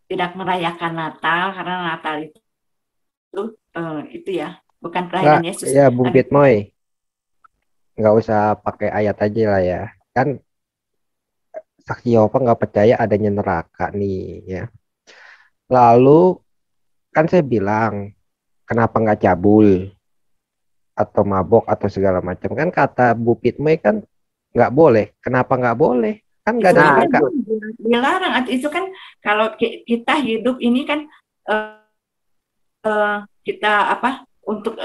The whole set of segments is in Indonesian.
tidak merayakan Natal karena Natal itu ya bukan Nggak, kelahiran Yesus. ya Nah, Bung gitu. Pitmoy, nggak usah pakai ayat aja lah ya. Kan saksi Yehova nggak percaya adanya neraka nih ya. Lalu kan saya bilang, kenapa nggak cabul atau mabok atau segala macam? Kan kata Bu Pitmoy kan nggak boleh. Kenapa nggak boleh? Kan nggak Itu ada kan Nah, neraka. dilarang. Itu kan kalau kita hidup ini kan eh, kita apa untuk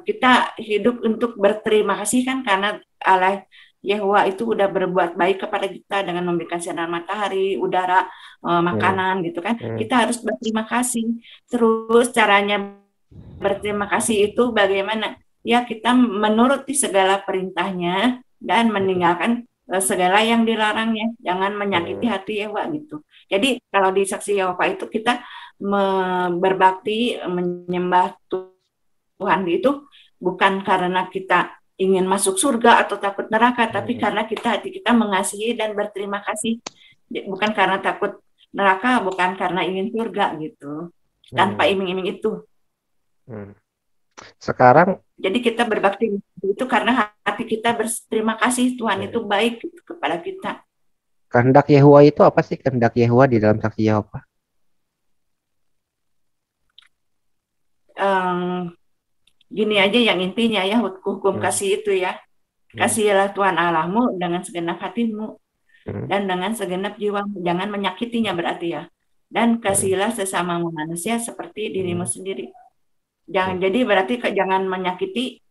kita hidup untuk berterima kasih kan karena Allah Yehwa itu udah berbuat baik kepada kita dengan memberikan sinar matahari, udara, Hmm, makanan gitu kan. hmm, Kita harus berterima kasih. Terus caranya berterima kasih itu bagaimana? Ya kita menuruti segala perintahnya dan meninggalkan segala yang dilarangnya. Jangan menyakiti hmm, hati Yehwa gitu. Jadi kalau di saksi Yehova itu kita berbakti, menyembah Tuhan itu bukan karena kita ingin masuk surga atau takut neraka, tapi hmm, karena hati kita mengasihi dan berterima kasih. Bukan karena takut neraka, bukan karena ingin surga gitu. Tanpa hmm, iming-iming itu. hmm. Sekarang Jadi kita berbakti itu karena hati kita berterima kasih Tuhan itu hmm, baik gitu kepada kita. kehendak Yehova itu apa sih kehendak Yehova di dalam saksi Yehova? Um, Gini aja yang intinya ya hukum Hmm, kasih itu ya. hmm, Kasihilah Tuhan Allahmu dengan segenap hatimu hmm, dan dengan segenap jiwamu. Jangan menyakitinya berarti ya. Dan hmm, kasihilah sesamamu manusia seperti dirimu hmm, sendiri. Jangan hmm. jadi berarti jangan menyakiti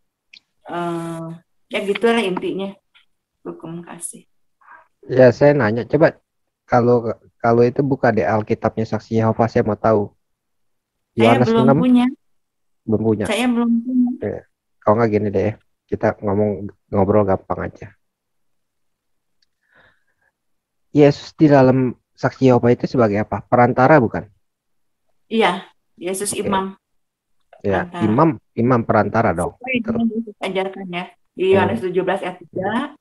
eh, ya gitulah intinya hukum kasih. Ya, saya nanya, coba kalau kalau itu buka di Alkitabnya Saksi Yehova, saya mau tahu. Saya Yohanes belum 6 punya, belum punya. saya belum punya. Ya. Kalau nggak gini deh, kita ngobrol gampang aja. Yesus di dalam Saksi Yehova itu sebagai apa? Perantara bukan? Iya, Yesus Oke, imam ya perantara. imam imam perantara dong. Sesuai Terus, dengan yang Yesus ajarkan ya. Di Yohanes hmm, 17 ayat 3,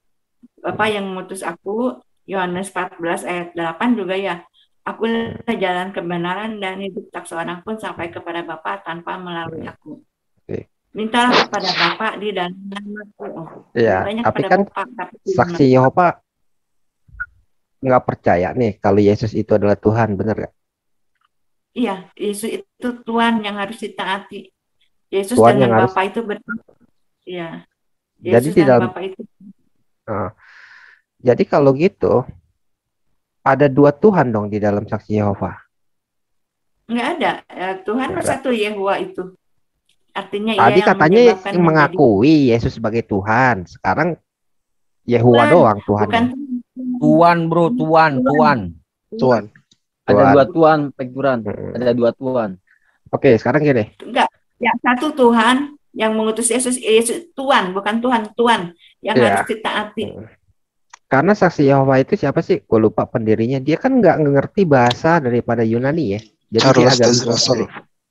Bapa hmm, yang mengutus aku, Yohanes 14 ayat 8 juga ya. Aku hmm, jalan kebenaran dan hidup tak seorang pun sampai kepada Bapa tanpa melalui hmm. aku. Oke. Mintalah kepada Bapa di dalam namaku. Oh, Ya, mintanya tapi kepada kan Bapa tapi di dalam Saksi nama. Yehova nggak percaya nih kalau Yesus itu adalah Tuhan, bener nggak? Iya, Yesus itu Tuhan yang harus ditaati. Yesus Tuhan dengan yang harus. Bapa itu ya. Jadi Yesus di dan dalam, Bapa itu eh, jadi kalau gitu ada dua Tuhan dong di dalam Saksi Yehova. nggak ada. Tuhan Nggak ada. satu Yehua itu. Artinya ia Tadi yang katanya menyebabkan yang menjadi mengakui Yesus sebagai Tuhan. Sekarang Yehova Tuhan, doang bukan Tuhannya. Tuan bro, tuan, Tuhan. tuan. Tuhan. Tuhan. Ada dua Tuhan. tuan, Peguran. Mm. Ada dua tuan. Oke, sekarang gini. Enggak, yang satu Tuhan yang mengutus Yesus, Yesus Tuhan, bukan Tuhan, Tuhan yang harus Ya. ditaati. Mm. Karena Saksi Yehova itu siapa sih? Gue lupa pendirinya. Dia kan nggak ngerti bahasa daripada Yunani ya. Jadi dia Charles agak das bingung Russell. sendiri.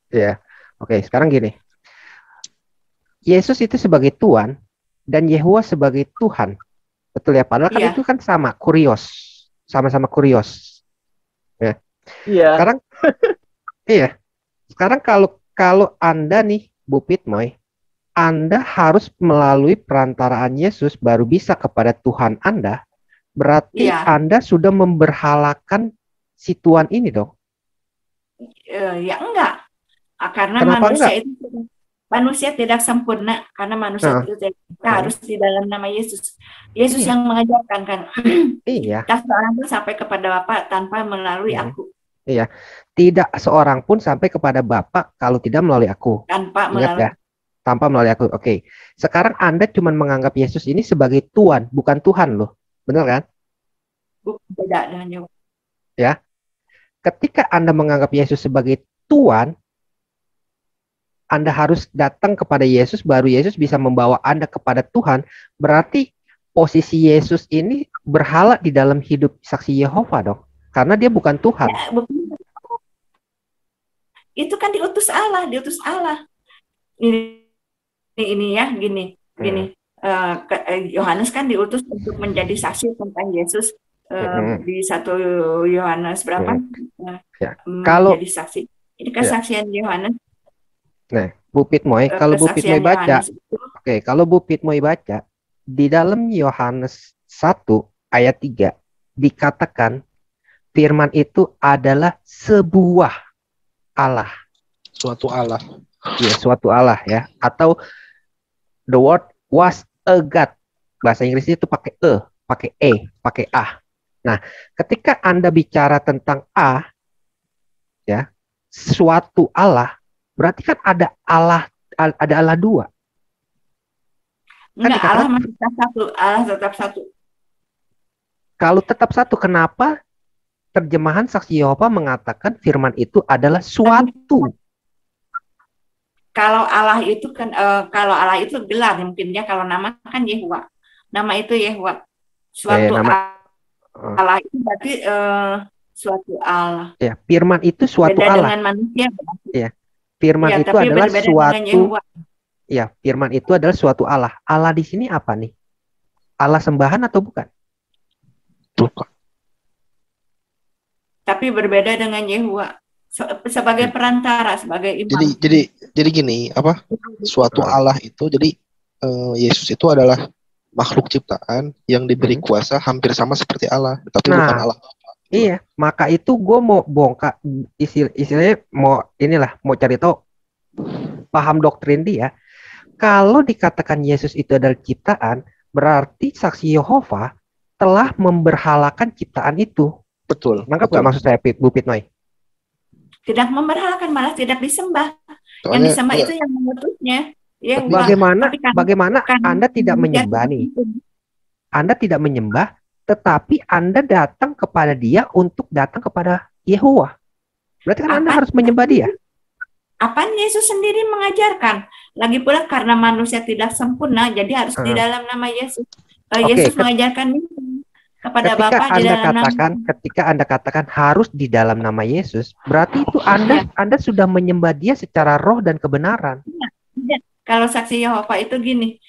Ya. Oke, sekarang gini. Yesus itu sebagai Tuhan dan Yehova sebagai Tuhan. Betul ya? Padahal kan itu Iya, kan sama, kurios. Sama-sama kurios. Ya. Iya. Sekarang, iya. Sekarang kalau kalau Anda nih, Bu Pitmoy, Anda harus melalui perantaraan Yesus baru bisa kepada Tuhan Anda. Berarti iya, Anda sudah memberhalakan si Tuhan ini dong. ya enggak. Karena Kenapa manusia enggak? itu manusia tidak sempurna karena manusia Nah, itu kita nah, harus di dalam nama Yesus. Yesus iya, yang mengajarkan kan. iya, Tak seorang pun sampai kepada Bapa tanpa melalui hmm, aku, iya. Tidak seorang pun sampai kepada Bapa kalau tidak melalui aku. tanpa Ingat ya, melalui tanpa melalui aku. Oke. Sekarang Anda cuma menganggap Yesus ini sebagai Tuhan, bukan Tuhan loh. Benar kan? aku, beda dengan Yesus. Ya. Ketika Anda menganggap Yesus sebagai Tuhan, Anda harus datang kepada Yesus, baru Yesus bisa membawa Anda kepada Tuhan. Berarti posisi Yesus ini berhala di dalam hidup saksi Yehova dong. Karena dia bukan Tuhan. Ya, itu kan diutus Allah, diutus Allah. Ini ya, gini, gini. Hmm. Yohanes kan diutus untuk menjadi saksi tentang Yesus di 1 Yohanes berapa Hmm. Ya. Kalau menjadi saksi. Ini ya. kesaksian Yohanes, Nah, Bu Pitmoy, kalau Bu Pitmoy kesaksian baca, Yohanes itu kalau Bu Pitmoy baca di dalam Yohanes 1 ayat 3 dikatakan firman itu adalah sebuah Allah. Suatu Allah. Ya, suatu Allah ya. Atau the word was a God. Bahasa Inggrisnya itu pakai pakai A. Nah, ketika Anda bicara tentang A, ya, suatu Allah, berarti kan ada Allah dua. Kan enggak, Allah dikatakan masih tetap satu, Allah tetap satu. kalau tetap satu, kenapa terjemahan Saksi Yehova mengatakan firman itu adalah suatu? Kalau Allah itu kan kalau Allah itu gelar mungkin ya, kalau nama kan Yehuwa. Nama itu Yehuwa. Suatu Allah itu berarti suatu Allah. Ya, firman itu suatu beda Allah. Dengan manusia. Ya, firman ya, itu adalah suatu. Ya, firman itu adalah suatu Allah. Allah di sini apa nih? Allah sembahan atau bukan? Bukan. Tapi berbeda dengan Yehuwa sebagai perantara, sebagai imam. Jadi gini, apa? Suatu Allah itu jadi Yesus itu adalah makhluk ciptaan yang diberi kuasa hampir sama seperti Allah, tapi bukan Allah. Iya, maka itu gue mau bongkar istilahnya mau cari tahu paham doktrin dia. Kalau dikatakan Yesus itu adalah ciptaan, berarti Saksi Yehova telah memberhalakan ciptaan itu. Betul. Nangkap nggak maksud saya, Bu Pitnoy? Tidak memberhalakan, malah tidak disembah. Yang disembah itu yang mengutusnya. Ya, bagaimana Anda tidak menyembah nih? Anda tidak menyembah, tetapi Anda datang kepada dia untuk datang kepada Yehuwa. Berarti kan Anda harus menyembah dia. Apa Yesus sendiri mengajarkan? Lagi pula karena manusia tidak sempurna, jadi harus di dalam nama Yesus. Yesus mengajarkan itu kepada Bapa di dalam nama. Ketika Anda katakan harus di dalam nama Yesus, berarti itu Anda sudah menyembah dia secara roh dan kebenaran. Ya. Kalau Saksi Yehova itu gini,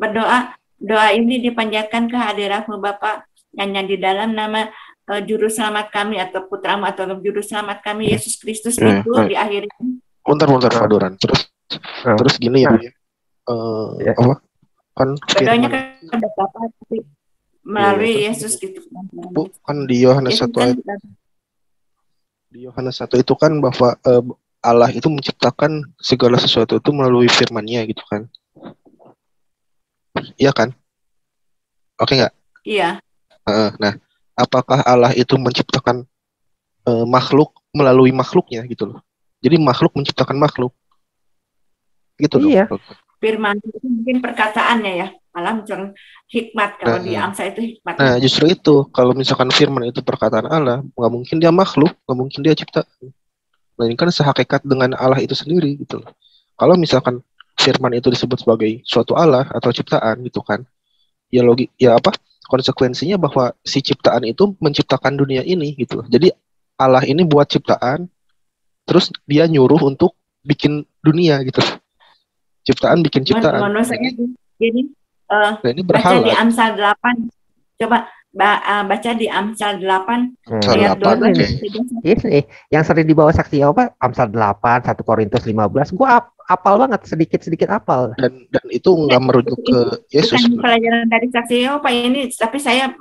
berdoa, doa ini dipanjatkan ke hadirat-Mu Bapa, hanya di dalam nama Juru Selamat kami atau Putramu atau Juru Selamat kami Yesus Kristus itu diakhiri. Bentar Pak Duran. Terus gini ya. Apa? Kan berdoanya kepada Bapa melalui Yesus gitu. Kan di Yohanes 1 ayat. Di Yohanes 1 itu kan bahwa Allah itu menciptakan segala sesuatu itu melalui firman-Nya gitu kan. Iya kan? Oke nggak? Iya. Nah, apakah Allah itu menciptakan makhluk melalui makhluknya gitu loh? Jadi makhluk menciptakan makhluk. Gitu iya. Dong. Firman itu mungkin perkataannya ya. Malah misalkan hikmat, kalau di Amsal itu hikmat. Nah, justru itu. Kalau misalkan firman itu perkataan Allah, nggak mungkin dia makhluk, nggak mungkin dia ciptaan. Melainkan sehakikat dengan Allah itu sendiri gitu loh. Kalau misalkan firman itu disebut sebagai suatu Allah atau ciptaan gitu kan. Ya konsekuensinya bahwa si ciptaan itu menciptakan dunia ini gitu loh. Jadi Allah ini buat ciptaan, terus dia nyuruh untuk bikin dunia gitu. Ciptaan bikin ciptaan. Ini baca di Amsal 8. Coba baca di Amsal 8 ayat 12. Yang sering dibawa Saksi Yehova Amsal 8, 1 Korintus 15. Gua apal banget, sedikit apal. Dan itu nggak merujuk ke Yesus. Bukan pelajaran dari Saksi Yehova ini, tapi saya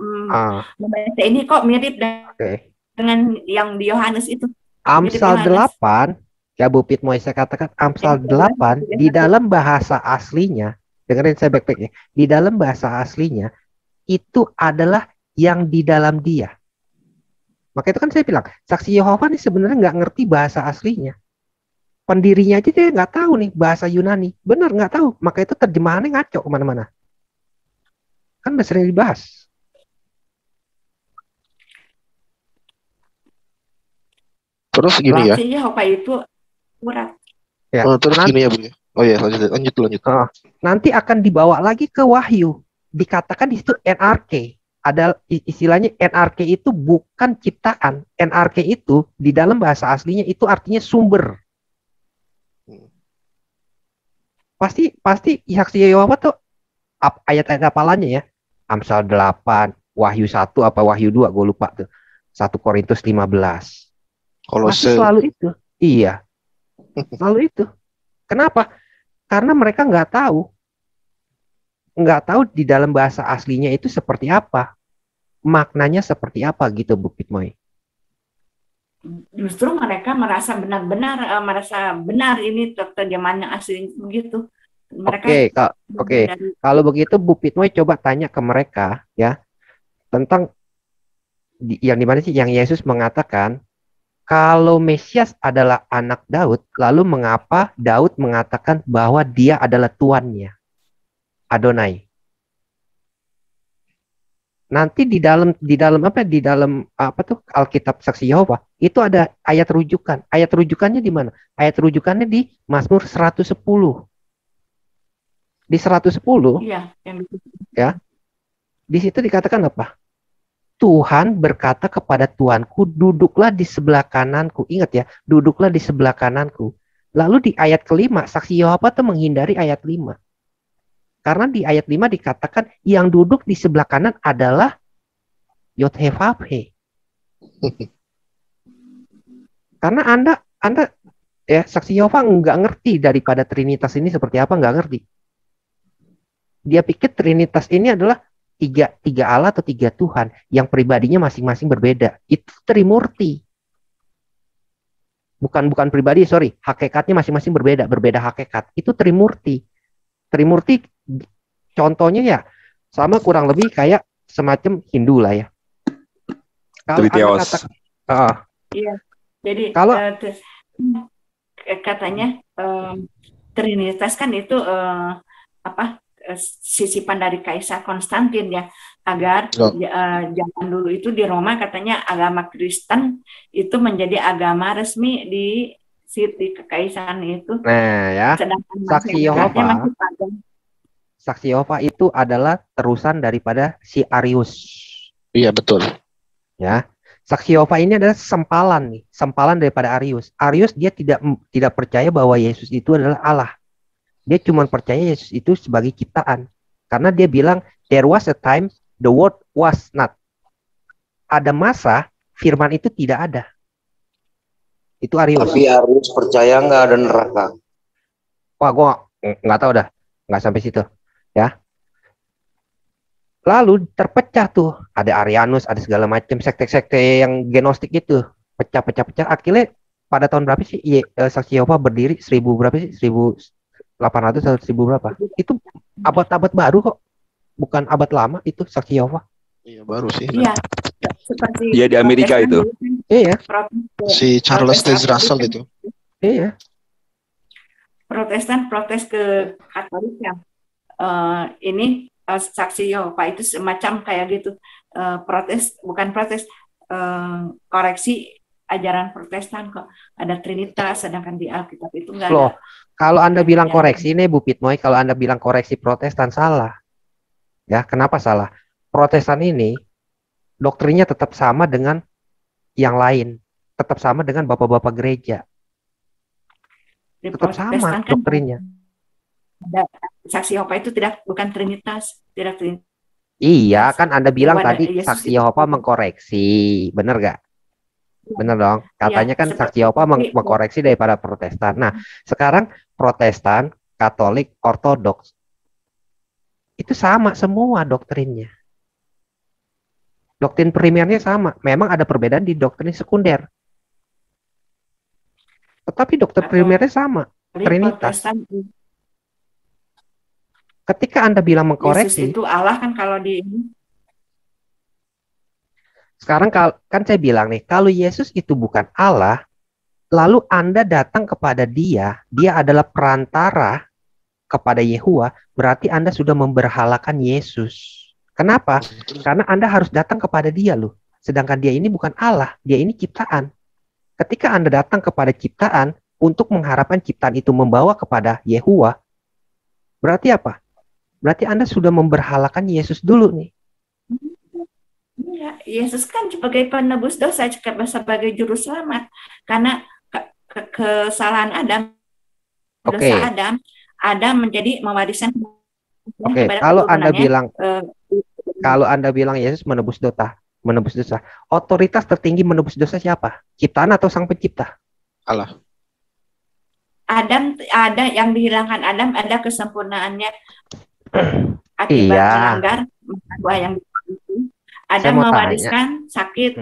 membaca ini kok mirip dengan yang di Yohanes itu. Amsal 8, ya Bu Pitmoy, saya katakan Amsal 8 di dalam bahasa aslinya, dengerin saya baik-baik ya, di dalam bahasa aslinya itu adalah yang di dalam dia. Maka itu kan saya bilang, Saksi Yehova ini sebenarnya nggak ngerti bahasa aslinya. Pendirinya aja dia nggak tahu nih bahasa Yunani. Benar, nggak tahu. Maka itu terjemahannya ngaco kemana-mana. Kan udah sering dibahas. Terus gini ya. Yehova itu akurat. Ya, terus gini ya Bu. Oh ya, lanjut. Nanti akan dibawa lagi ke Wahyu. Dikatakan di situ NRK. Ada istilahnya NRK itu bukan ciptaan. NRK itu di dalam bahasa aslinya itu artinya sumber. Pasti Saksi Yehova tuh ayat-ayat apalannya ya. Amsal 8, Wahyu 1 apa Wahyu 2, gue lupa tuh. 1 Korintus 15. Masih Kolose. selalu itu. Iya, selalu itu. Kenapa? Karena mereka nggak tahu di dalam bahasa aslinya itu seperti apa, maknanya seperti apa gitu, Bu Pitmoy. Justru mereka merasa benar ini terjemahan yang asli begitu. Mereka Oke. Kalau begitu Bu Pitmoy coba tanya ke mereka ya tentang yang di mana sih yang Yesus mengatakan kalau Mesias adalah anak Daud, lalu mengapa Daud mengatakan bahwa dia adalah tuannya, Adonai? Nanti di dalam apa tuh Alkitab Saksi Yehova itu ada ayat rujukan. Ayat rujukannya di mana? Ayat rujukannya di Mazmur 110. Di 110 iya, ya. Di situ dikatakan apa? Tuhan berkata kepada Tuanku, duduklah di sebelah kananku. Ingat ya, duduklah di sebelah kananku. Lalu di ayat kelima, Saksi Yehova itu menghindari ayat 5. Karena di ayat 5 dikatakan yang duduk di sebelah kanan adalah Yod-Heh-Vav-He. Karena Anda ya Saksi Yehova nggak ngerti daripada Trinitas ini seperti apa, nggak ngerti. Dia pikir Trinitas ini adalah tiga Allah atau tiga Tuhan yang pribadinya masing-masing berbeda. Itu Trimurti. Bukan pribadi, sorry. Hakikatnya masing-masing berbeda hakikat. Itu Trimurti. Trimurti contohnya ya sama kurang lebih kayak semacam Hindu lah ya. Kalau Anda katakan, iya. Jadi kalau katanya Trinitas kan itu sisipan dari Kaisar Konstantin ya, agar zaman dulu itu di Roma katanya agama Kristen itu menjadi agama resmi di kekaisaran itu. Nah ya, Saksi Yehova itu adalah terusan daripada si Arius. Iya betul. Ya, Saksi Yehova ini adalah sempalan daripada Arius. Arius dia tidak percaya bahwa Yesus itu adalah Allah. Dia cuma percaya Yesus itu sebagai ciptaan. Karena dia bilang, there was a time the word was not. Ada masa firman itu tidak ada. Itu Arius. Tapi Arius percaya nggak ada neraka? Wah, gue nggak tahu dah. Nggak sampai situ. Ya. Lalu terpecah tuh. Ada Arianus, ada segala macam sekte-sekte yang gnostik itu. Pecah. Akhirnya pada tahun berapa sih Saksi Yehova berdiri? 1000 berapa sih? 1800 atau 1000 berapa? Itu abad-abad baru kok. Bukan abad lama itu Saksi Yehova. Iya, baru sih. Iya. Seperti iya di Amerika itu. Iya. Si Charles Taze Russell itu. Iya. Protestan protes ke Katolik yang ini Saksi Yehova itu semacam kayak gitu. Koreksi ajaran Protestan kok. Ada Trinitas, sedangkan di Alkitab itu enggak ada. Kalau Anda bilang koreksi ini Bu Pitmoy, kalau Anda bilang koreksi Protestan salah. Ya, kenapa salah? Protestan ini doktrinnya tetap sama dengan yang lain, tetap sama dengan bapak-bapak gereja. Tetap sama doktrinnya. Saksi Yehova itu bukan Trinitas, tidak Trinitas. Iya, kan Anda bilang tadi Saksi Yehova mengkoreksi, benar gak? Benar dong. Katanya kan Saksi Yehova mengkoreksi daripada Protestan. Nah, sekarang Protestan, Katolik, Ortodoks itu sama semua doktrinnya. Doktrin primernya sama. Memang ada perbedaan di doktrin sekunder. Tetapi doktrin primernya sama. Trinitas. Ketika Anda bilang mengkoreksi, Yesus itu Allah kan kalau di sekarang kan saya bilang nih, kalau Yesus itu bukan Allah, lalu Anda datang kepada dia adalah perantara kepada Yehuwa, berarti Anda sudah memberhalakan Yesus. Kenapa? Karena Anda harus datang kepada dia loh. Sedangkan dia ini bukan Allah, dia ini ciptaan. Ketika Anda datang kepada ciptaan untuk mengharapkan ciptaan itu membawa kepada Yehuwa, berarti apa? Berarti Anda sudah memberhalakan Yesus dulu nih. Ya, Yesus kan sebagai penebus dosa, sebagai juru selamat. Karena kesalahan Adam, dosa Adam menjadi mewariskan. Oke, kalau Anda bilang Kalau Anda bilang Yesus menebus dosa, otoritas tertinggi menebus dosa siapa? Ciptaan atau Sang Pencipta? Allah. Adam ada yang dihilangkan Adam, ada kesempurnaannya akibat Iya. melanggar buah yang itu. Adam mau mewariskan sakit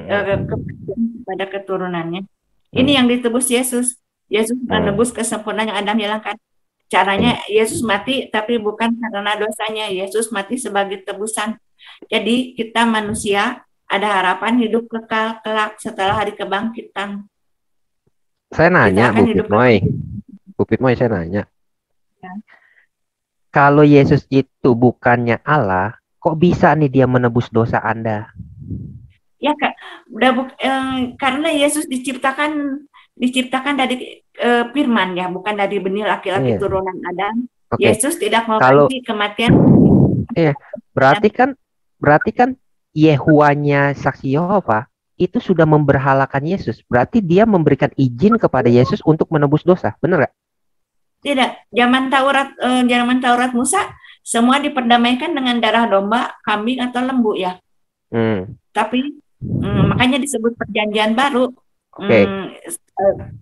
kepada keturunannya. Ini yang ditebus Yesus. Yesus menebus kesempurnaan yang Adam hilangkan. Caranya Yesus mati, tapi bukan karena dosanya. Yesus mati sebagai tebusan. Jadi kita manusia ada harapan hidup kekal kelak setelah hari kebangkitan. Saya nanya, Bu Pitmoy, saya nanya. Ya. Kalau Yesus itu bukannya Allah, kok bisa nih dia menebus dosa Anda? Ya Kak, karena Yesus diciptakan dari firman ya, bukan dari benih laki-laki turunan Adam. Yesus tidak mengganti kematian. Iya, berarti kan Yehuwanya Saksi Yehova itu sudah memberhalakan Yesus. Berarti dia memberikan izin kepada Yesus untuk menebus dosa, benar nggak? Tidak, zaman Taurat Musa semua diperdamaikan dengan darah domba, kambing atau lembu ya. Tapi makanya disebut perjanjian baru.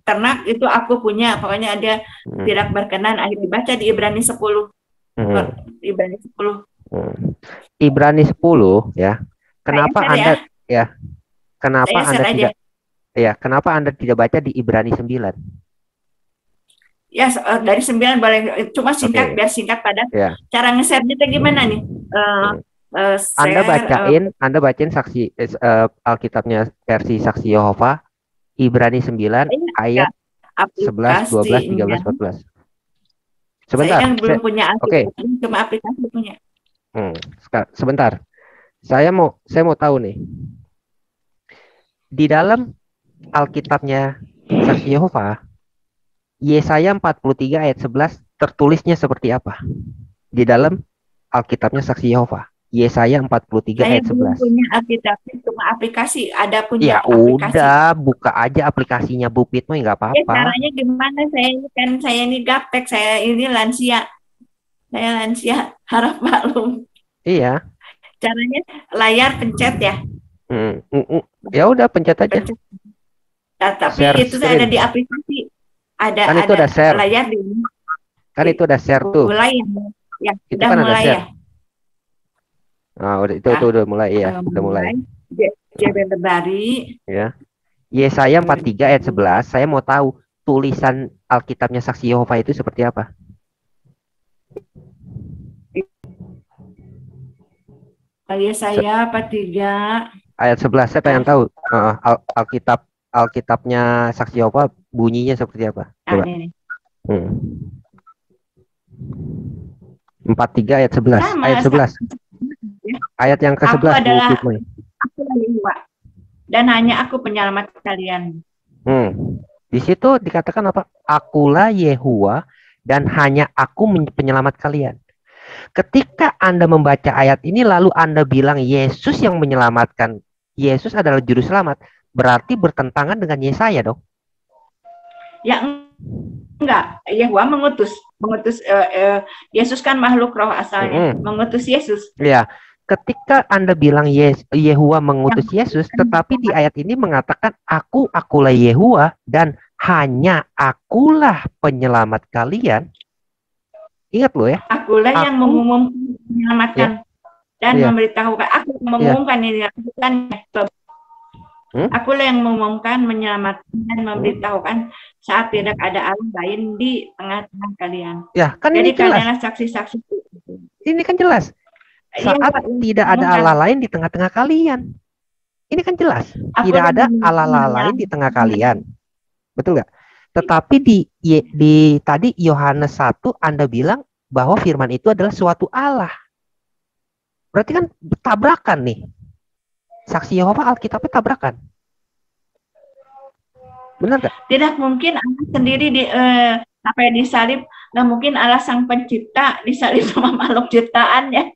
Ternak itu aku punya, pokoknya ada tidak berkenan. Akhirnya dibaca di Ibrani 10. Ibrani 10. Ibrani 10 ya. Kenapa Anda kenapa Anda tidak baca di Ibrani 9? Ya, dari 9 boleh, cuma singkat biar singkat padat. Cara nge-share-nya gimana nih? Anda bacain saksi Alkitabnya versi Saksi Yehova Ibrani 9 ayat 11, 12, 13, 14. Sebentar. Saya belum punya cuma aplikasi punya. Sebentar. Saya mau tahu nih. Di dalam Alkitabnya Saksi Yehova Yesaya 43 ayat 11 tertulisnya seperti apa? Di dalam Alkitabnya Saksi Yehova Yesaya 43 ayat 11. Saya punya Alkitab, cuma aplikasi. Ada punya aplikasi. Udah, buka aja aplikasinya Bu Pitmoy, nggak apa-apa. Caranya gimana? Saya ini gaptek, saya ini lansia. Saya lansia, harap maklum. Iya. Caranya layar pencet ya. Ya udah pencet aja. Tapi share itu screen. Ada di aplikasi. Kan itu ada share. Layar di. Kan itu ada share tuh. Mulai ya. Itu kan mulai ya. Udah itu udah mulai ya, udah mulai. Ya. Yesaya 43 ayat 11, saya mau tahu tulisan Alkitabnya Saksi Yehova itu seperti apa? Yesaya 43 ayat 11, saya pengen tahu Alkitabnya Saksi Yehova bunyinya seperti apa? Coba. 43 ayat 11. Ayat 11. Ayat yang ke-11. Aku adalah Yehuwa, dan hanya aku penyelamat kalian. Di situ dikatakan apa? Akulah Yehuwa dan hanya aku penyelamat kalian. Ketika Anda membaca ayat ini lalu Anda bilang Yesus yang menyelamatkan, Yesus adalah juru selamat, berarti bertentangan dengan Yesaya dong? Ya enggak, Yehuwa mengutus Yesus kan makhluk roh asalnya, mengutus Yesus. Ya, ketika Anda bilang Yehuwa mengutus Yesus, tetapi di ayat ini mengatakan akulah Yehuwa dan hanya akulah penyelamat kalian. Ingat loh ya. Akulah yang mengumumkan menyelamatkan dan memberitahukan. Aku mengumumkan ini bukan. Akulah yang mengumumkan, menyelamatkan dan memberitahukan saat tidak ada Allah lain di tengah-tengah kalian. Ya, kan jadi ini jelas. kalianlah saksi-saksi. Ini kan jelas. Saat tidak ada Allah lain di tengah-tengah kalian. Ini kan jelas. Tidak ada Allah lain di tengah kalian. Betul nggak? Tetapi di tadi Yohanes 1 Anda bilang bahwa firman itu adalah suatu Allah. Berarti kan tabrakan nih. Saksi Yehova Alkitabnya tabrakan. Benar nggak? Tidak mungkin Allah sendiri sampai disalib, nggak mungkin Allah sang pencipta disalib sama makhluk ciptaannya.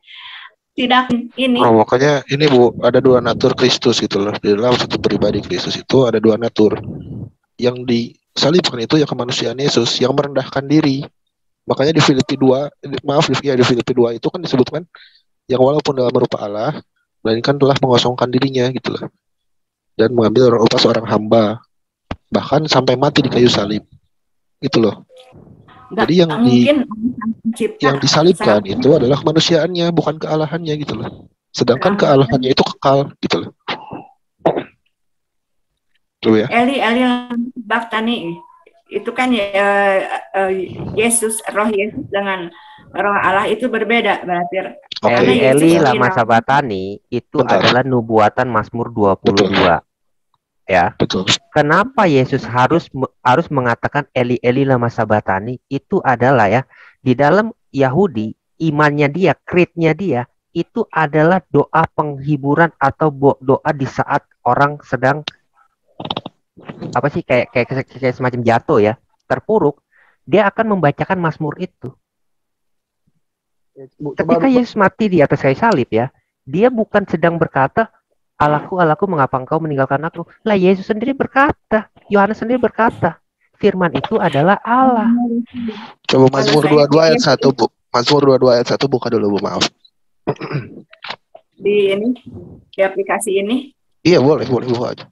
Tidak ini. Makanya ini Bu, ada dua natur Kristus gitu loh. Di dalam satu pribadi Kristus itu ada dua natur. Yang disalibkan itu yang kemanusiaan Yesus yang merendahkan diri. Makanya di Filipi 2, di Filipi 2 itu kan disebutkan yang walaupun dalam rupa Allah, melainkan telah mengosongkan dirinya gitu loh, dan mengambil rupa seorang hamba, bahkan sampai mati di kayu salib, gitu loh. Nggak Jadi mungkin mencipta yang disalibkan sama- itu adalah kemanusiaannya, bukan kealahannya gitu loh. Sedangkan Sama- kealahannya itu kekal gitu loh. Tuh ya. Eli Baktani itu kan Yesus, roh Yesus dengan roh Allah itu berbeda berarti. Oke. Karena Yesus Eli lama bilang- sabatani itu Bentar. adalah nubuatan Mazmur 22. Ya. Betul. Kenapa Yesus harus mengatakan Eli Eli lama sabatani? Itu adalah ya, di dalam Yahudi imannya dia, creednya dia itu adalah doa penghiburan atau doa di saat orang sedang apa sih kayak semacam jatuh ya, terpuruk, dia akan membacakan Mazmur itu. Ketika Yesus mati di atas kayu salib ya, dia bukan sedang berkata, Allahku, Allahku, mengapa engkau meninggalkan aku? Lah Yesus sendiri berkata, Yohanes sendiri berkata, firman itu adalah Allah. Coba Mazmur 22 ayat 1, Bu. Mazmur 22 ayat 1 buka dulu, Bu, maaf. Di aplikasi ini. Iya, boleh buka aja.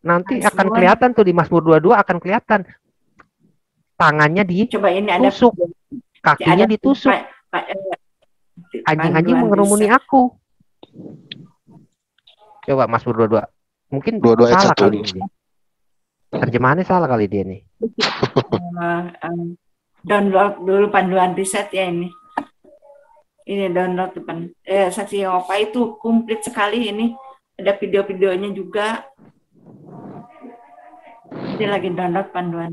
Nanti akan kelihatan tuh di Mazmur 22 akan kelihatan tangannya Coba ini ada ditusuk, kakinya ditusuk. Anjing-anjing mengerumuni aku. Coba Mazmur 22. Mungkin 22 ayat salah 1 kali dulu. ini. Terjemahannya salah kali dia nih. Download dulu panduan riset ya ini. Ini download depan. Saksi Yehova itu komplit sekali ini. Ada video-videonya juga. Ini lagi download panduan.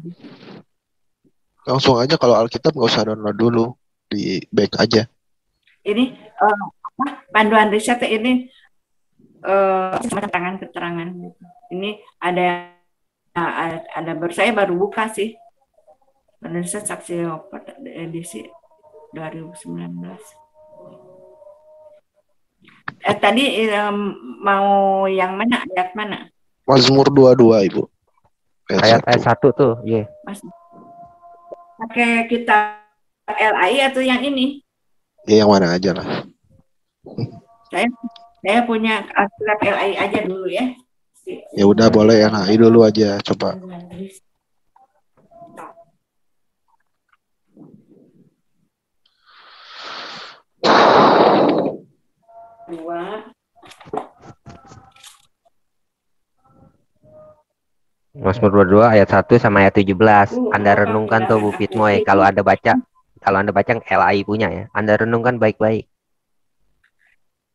Langsung aja kalau Alkitab nggak usah download dulu, di back aja. Ini panduan riset ini keterangan. Ini ada saya baru buka sih. Panduan riset Saksi Yehova edisi 2019. Tadi mau yang mana, ayat mana? Mazmur 22, Ibu. Ayat 1 tuh, iya. Pakai kita LAI atau yang ini? Ya yang mana aja lah. Saya punya Alkitab LAI aja dulu ya. Ya udah boleh LAI dulu aja, coba. Mazmur 22 ayat 1 sama ayat 17. Anda renungkan tuh Bu Pitmoy, kalau Anda baca LAI punya ya, Anda renungkan baik-baik.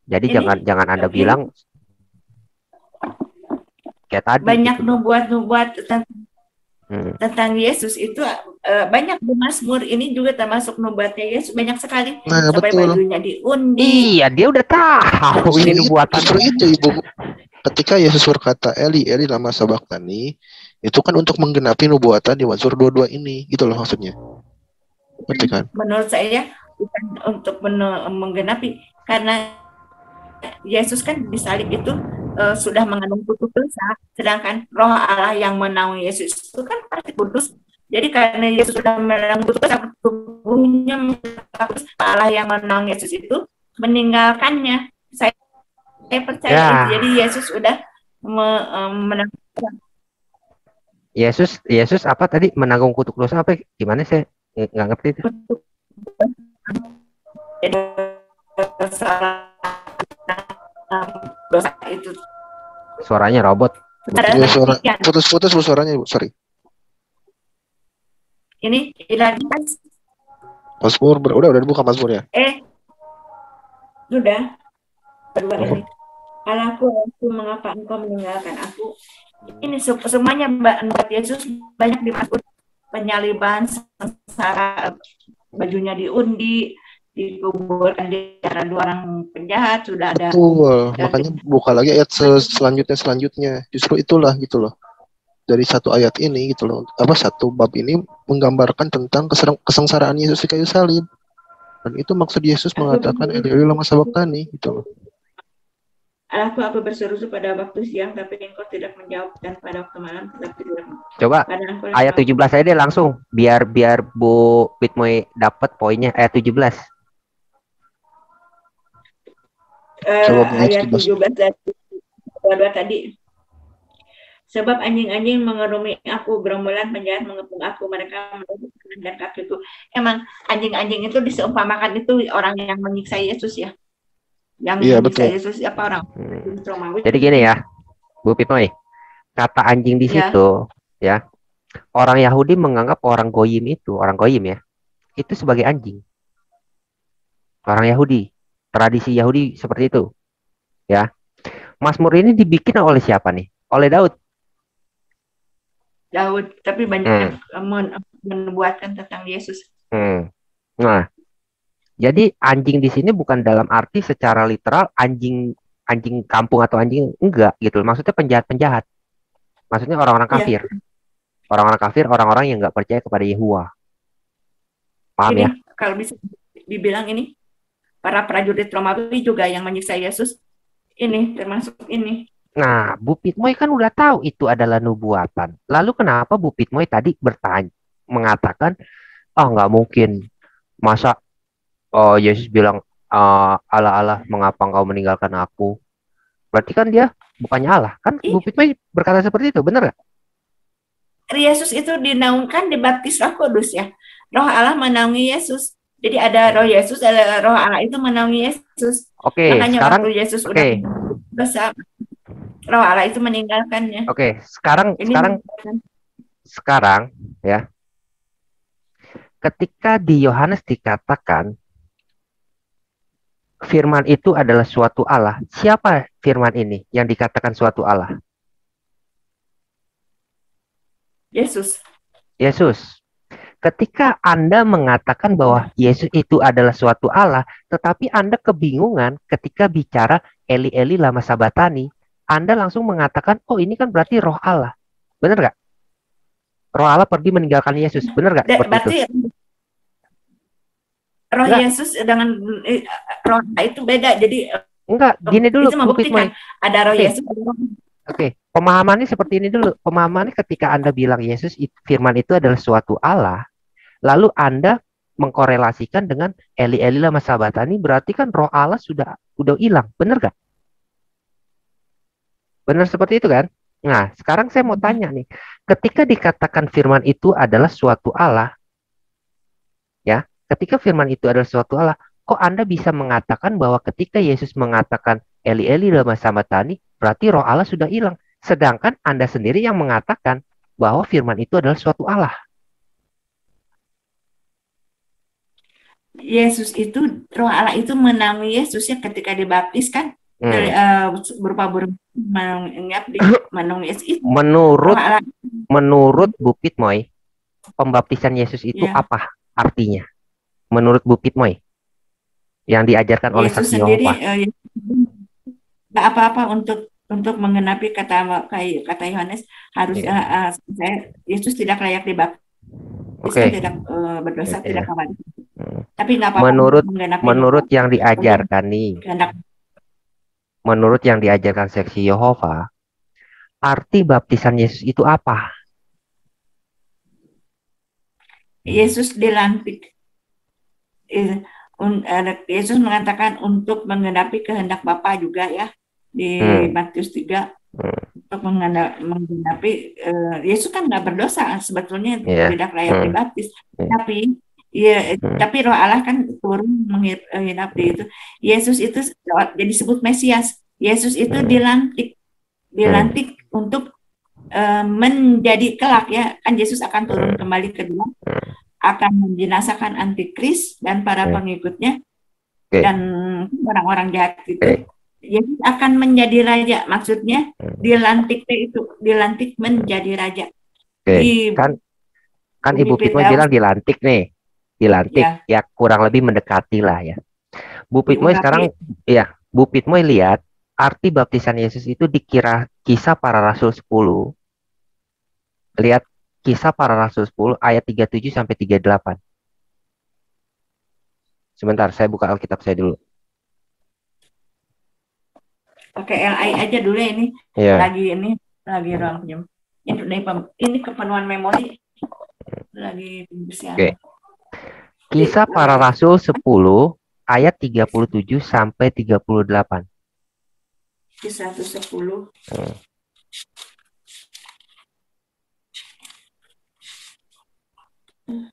Jadi jangan Anda bilang kayak tadi. Banyak gitu. nubuat tentang Yesus itu banyak di Mazmur ini juga termasuk nubuatnya Yesus banyak sekali. Nah, sampai betul. bajunya diundi. Iya, dia udah tahu ini nubuatan. Justru itu, Ibu. Ketika Yesus berkata, Eli, Eli lama sabaktani, itu kan untuk menggenapi nubuatan di Mazmur 22 ini, gitu loh maksudnya. Ngerti kan? Menurut saya bukan untuk menggenapi, karena Yesus kan disalib itu sudah mengandung kutuk dosa, sedangkan roh Allah yang menaungi Yesus itu kan pasti kudus. Jadi karena Yesus sudah menanggung kutuk dosa, tubuhnya Allah yang menaungi Yesus itu meninggalkannya. Saya percaya itu. Jadi Yesus sudah menanggung. Yesus apa tadi, menanggung kutuk dosa apa? Gimana saya nggak ngerti itu. Dosa itu. Suaranya robot. Ya, suara putus-putus Bu suaranya, Bu. Sorry. Ini lagi Mazmur udah dibuka Mazmur ya? Sudah. Kedua ini. Aku mengapa engkau meninggalkan aku? Ini semuanya buat Yesus banyak di Mazmur. Penyaliban, sengsara, bajunya diundi, dikuburkan di antara dua orang penjahat, sudah ada. Betul. Makanya buka lagi ayat selanjutnya. Justru itulah gitu loh. Dari satu ayat ini gitu loh. Satu bab ini menggambarkan tentang kesengsaraan Yesus di kayu salib. Dan itu maksud Yesus mengatakan Eli lama sabaktani gitu loh. Aku berseru pada waktu siang, tapi engkau tidak menjawab, dan pada waktu malam tetapi tidak. Coba ayat 17 aja deh langsung, biar Bu Pitmoy dapat poinnya. Ayat 17. Coba Bu ayat Yusuf. 17 tadi. Sebab anjing-anjing mengerumi aku, gerombolan penjahat mengepung aku, mereka menutup tangan dan kakiku. Emang anjing-anjing itu diseumpamakan itu orang yang menyiksa Yesus ya. Yang Iya, menyiksa betul. Yesus apa orang? Romawi. Jadi gini ya, Bu Pitmoy, kata anjing di Ya. situ, ya, orang Yahudi menganggap orang goyim ya, itu sebagai anjing. Orang Yahudi, tradisi Yahudi seperti itu, ya. Mazmur ini dibikin oleh siapa nih? Oleh Daud. Daud, tapi banyak menubuatkan tentang Yesus. Nah, jadi anjing di sini bukan dalam arti secara literal anjing kampung atau anjing, enggak gitu. Maksudnya penjahat-penjahat. Maksudnya orang-orang kafir. Orang-orang kafir, orang-orang yang nggak percaya kepada Yehuwa. Paham ini, ya? Kalau bisa dibilang ini, para prajurit Romawi juga yang menyiksa Yesus, ini termasuk ini. Nah, Bu Pitmoy kan udah tahu itu adalah nubuatan. Lalu kenapa Bu Pitmoy tadi mengatakan, nggak mungkin. Masa Yesus bilang, Allah, mengapa engkau meninggalkan aku? Berarti kan dia bukannya Allah. Kan Bu Pitmoy berkata seperti itu, benar nggak? Yesus itu dinaungkan, dibaptis Roh Kudus ya. Roh Allah menaungi Yesus. Jadi ada Roh Yesus, ada Roh Allah itu menaungi Yesus. Makanya sekarang, waktu Yesus udah besar, Roh Allah itu meninggalkannya. Sekarang ya. Ketika di Yohanes dikatakan firman itu adalah suatu Allah, siapa firman ini yang dikatakan suatu Allah? Yesus. Ketika Anda mengatakan bahwa Yesus itu adalah suatu Allah, tetapi Anda kebingungan ketika bicara Eli Eli lama sabatani, Anda langsung mengatakan, oh ini kan berarti roh Allah. Benar nggak? Roh Allah pergi meninggalkan Yesus. Benar nggak? Berarti itu? Roh enggak. Yesus dengan roh itu beda. Jadi enggak, gini dulu. Itu membuktikan ada roh Yesus. Oke. Pemahamannya seperti ini dulu. Pemahamannya ketika Anda bilang Yesus firman itu adalah suatu Allah, lalu Anda mengkorelasikan dengan Eli Eli lama sabatani, berarti kan roh Allah sudah hilang. Benar gak? Benar seperti itu kan? Nah, sekarang saya mau tanya nih. Ketika dikatakan firman itu adalah suatu Allah, ya, ketika firman itu adalah suatu Allah, kok Anda bisa mengatakan bahwa ketika Yesus mengatakan Eli Eli lama sabatani, berarti roh Allah sudah hilang. Sedangkan Anda sendiri yang mengatakan bahwa firman itu adalah suatu Allah. Yesus itu, roh Allah itu menaungi Yesus ya ketika dibaptis kan, berupa burung menaungi Yesus. Menurut Bu Pitmoy, pembaptisan Yesus itu apa artinya? Menurut Bu Pitmoy, yang diajarkan oleh saksi Yehova. Nggak apa-apa untuk mengenapi kata Yohanes harus Yesus tidak layak dibaptis, tidak berdosa, tidak khawatir. Tapi nggak apa-apa menurut yang diajarkan nih, menurut yang diajarkan saksi Yehova, arti baptisan Yesus itu apa? Yesus dilantik. Yesus mengatakan untuk menggenapi kehendak Bapa juga ya. Di Matius 3 untuk menggenapi Yesus kan nggak berdosa sebetulnya, tidak layak dibaptis, tapi Roh Allah kan turun menghirap di itu. Yesus itu jadi disebut Mesias. Yesus itu dilantik untuk menjadi kelak ya, kan Yesus akan turun kembali kedua, akan membinasakan antikris dan para pengikutnya dan orang-orang jahat itu. Yesus akan menjadi raja, maksudnya dilantik menjadi raja. Kan Ibu Pitmoy bilang dilantik nih, ya kurang lebih mendekati lah ya. Bu Pitmoy sekarang ya, Bu Pitmoy lihat arti baptisan Yesus itu dikira Kisah Para Rasul 10. Lihat Kisah Para Rasul 10 ayat 37 sampai 38. Sebentar, saya buka Alkitab saya dulu. Pakai LI aja dulu ya ini. Lagi ruang pinjam. Ini kepenuhan memori lagi pembersihan. Kisah Para Rasul 10 ayat 37 sampai 38. Kisah 110.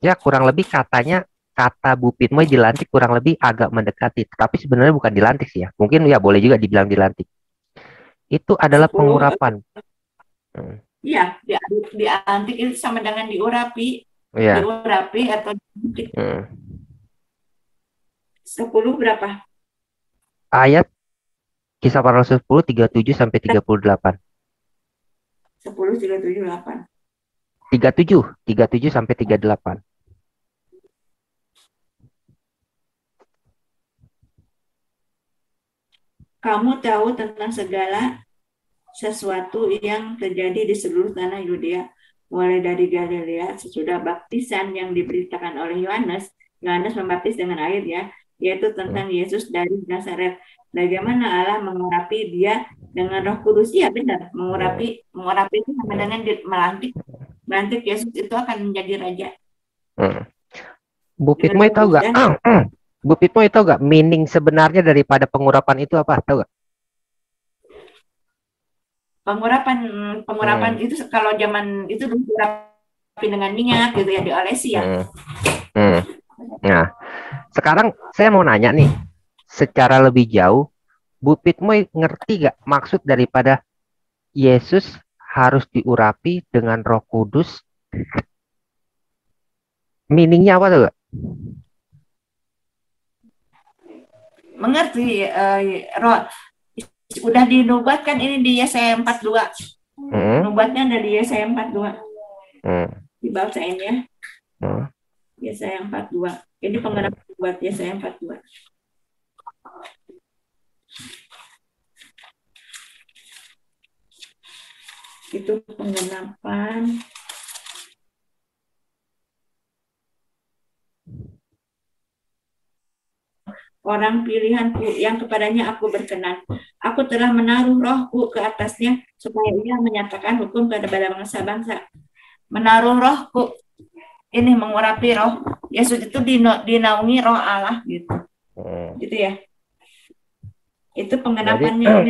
Ya kurang lebih katanya kata Bu Pitmoy dilantik kurang lebih agak mendekati, tapi sebenarnya bukan dilantik sih ya. Mungkin ya boleh juga dibilang dilantik. Itu adalah 10. pengurapan. Iya, diantik itu sama dengan diurapi. Iya. Diurapi atau diantik. 10 berapa? Ayat Kisah Para Rasul 10 37 sampai 38. 10 37 8. 37 sampai 38. Kamu tahu tentang segala sesuatu yang terjadi di seluruh tanah Yudea, mulai dari Galilea sesudah baptisan yang diberitakan oleh Yohanes. Yohanes membaptis dengan air ya, yaitu tentang Yesus dari Nazaret. Bagaimana Allah mengurapi dia dengan Roh Kudus? Iya benar, mengurapi itu sama dengan melantik Yesus itu akan menjadi raja. Bu Pitmoy tahu nggak? Bu Pitmoy tahu nggak meaning sebenarnya daripada pengurapan itu apa? Tahu nggak? Pengurapan itu kalau zaman itu dulu diurapi dengan minyak gitu ya, diolesi ya. Nah, sekarang saya mau nanya nih, secara lebih jauh, Bu Pitmoy ngerti nggak maksud daripada Yesus harus diurapi dengan Roh Kudus? Meaningnya apa tuh gak? Mengerti, udah dinubuatkan ini di Yesaya 42. Nubuatnya ada di Yesaya 42. Dibacain ya. Yesaya 42. Ini pengenapan buat Yesaya 42. Itu pengenapan orang pilihanku yang kepadanya aku berkenan. Aku telah menaruh rohku ke atasnya supaya ia menyatakan hukum kepada bangsa-bangsa. Menaruh rohku, ini mengurapi roh. Yesus itu dinaungi roh Allah gitu. Gitu ya. Itu pengenapannya.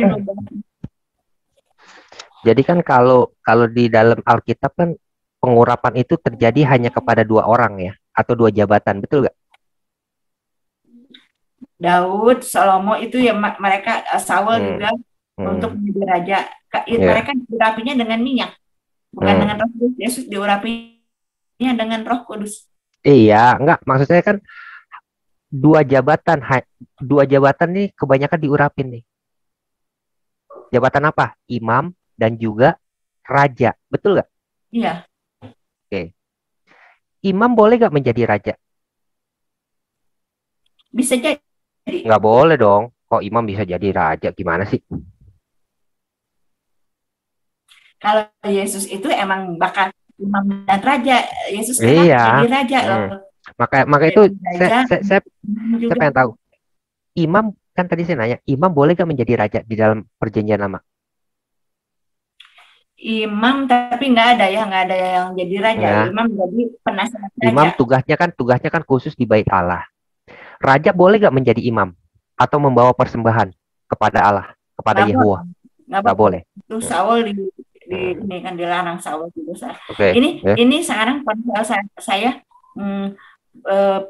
Jadi kan kalau di dalam Alkitab kan pengurapan itu terjadi hanya kepada 2 orang ya, atau 2 jabatan, betul nggak? Daud, Salomo itu ya mereka, Saul juga untuk menjadi raja. Mereka diurapinya dengan minyak, bukan dengan Roh Kudus. Yesus diurapinya dengan Roh Kudus. Iya, enggak. Maksud saya kan 2 jabatan nih kebanyakan diurapin nih. Jabatan apa? Imam dan juga raja, betul nggak? Iya. Oke. Imam boleh nggak menjadi raja? Bisa jadi. Nggak boleh dong. Kok imam bisa jadi raja? Gimana sih? Kalau Yesus itu emang bakal imam dan raja. Yesus iya. Jadi raja loh. Maka itu saya pengen tahu. Imam, kan tadi saya nanya, imam boleh nggak menjadi raja di dalam perjanjian lama? Imam tapi nggak ada yang jadi raja. Ya. Imam jadi penasehat raja. Imam tugasnya kan khusus di Bait Allah. Raja boleh nggak menjadi imam atau membawa persembahan kepada Allah, kepada Yehuwa? Nggak boleh. Itu Saul ini kan dilarang Saul itu. Okay. Ini sekarang pada saya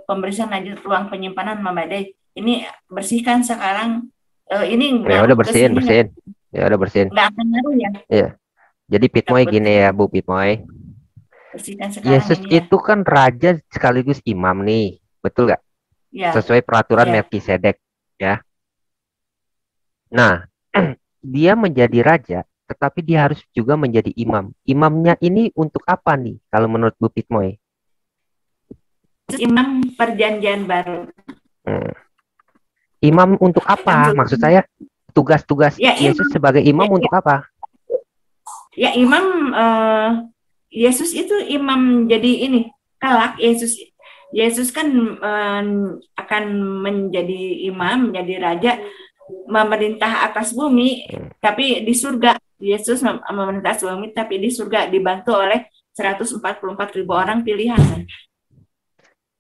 pembersihan lanjut ruang penyimpanan memadai. Ini bersihkan sekarang. Ini ya udah bersihin. Ya udah bersihin. Nggak akan ngaruh ya. Iya. Jadi Pitmoy gini ya, Bu Pitmoy. Yesus itu kan raja sekaligus imam nih, betul nggak? Ya. Sesuai peraturan Melkisedek, ya. Nah, dia menjadi raja, tetapi dia harus juga menjadi imam. Imamnya ini untuk apa nih, kalau menurut Bu Pitmoy? Imam perjanjian baru. Imam untuk apa? Maksud saya, tugas-tugas Yesus sebagai imam untuk apa? Ya, imam, Yesus itu imam jadi ini, kelak Yesus kan akan menjadi imam, menjadi raja, memerintah atas bumi, tapi di surga. Yesus memerintah atas bumi, tapi di surga dibantu oleh 144.000 orang pilihan.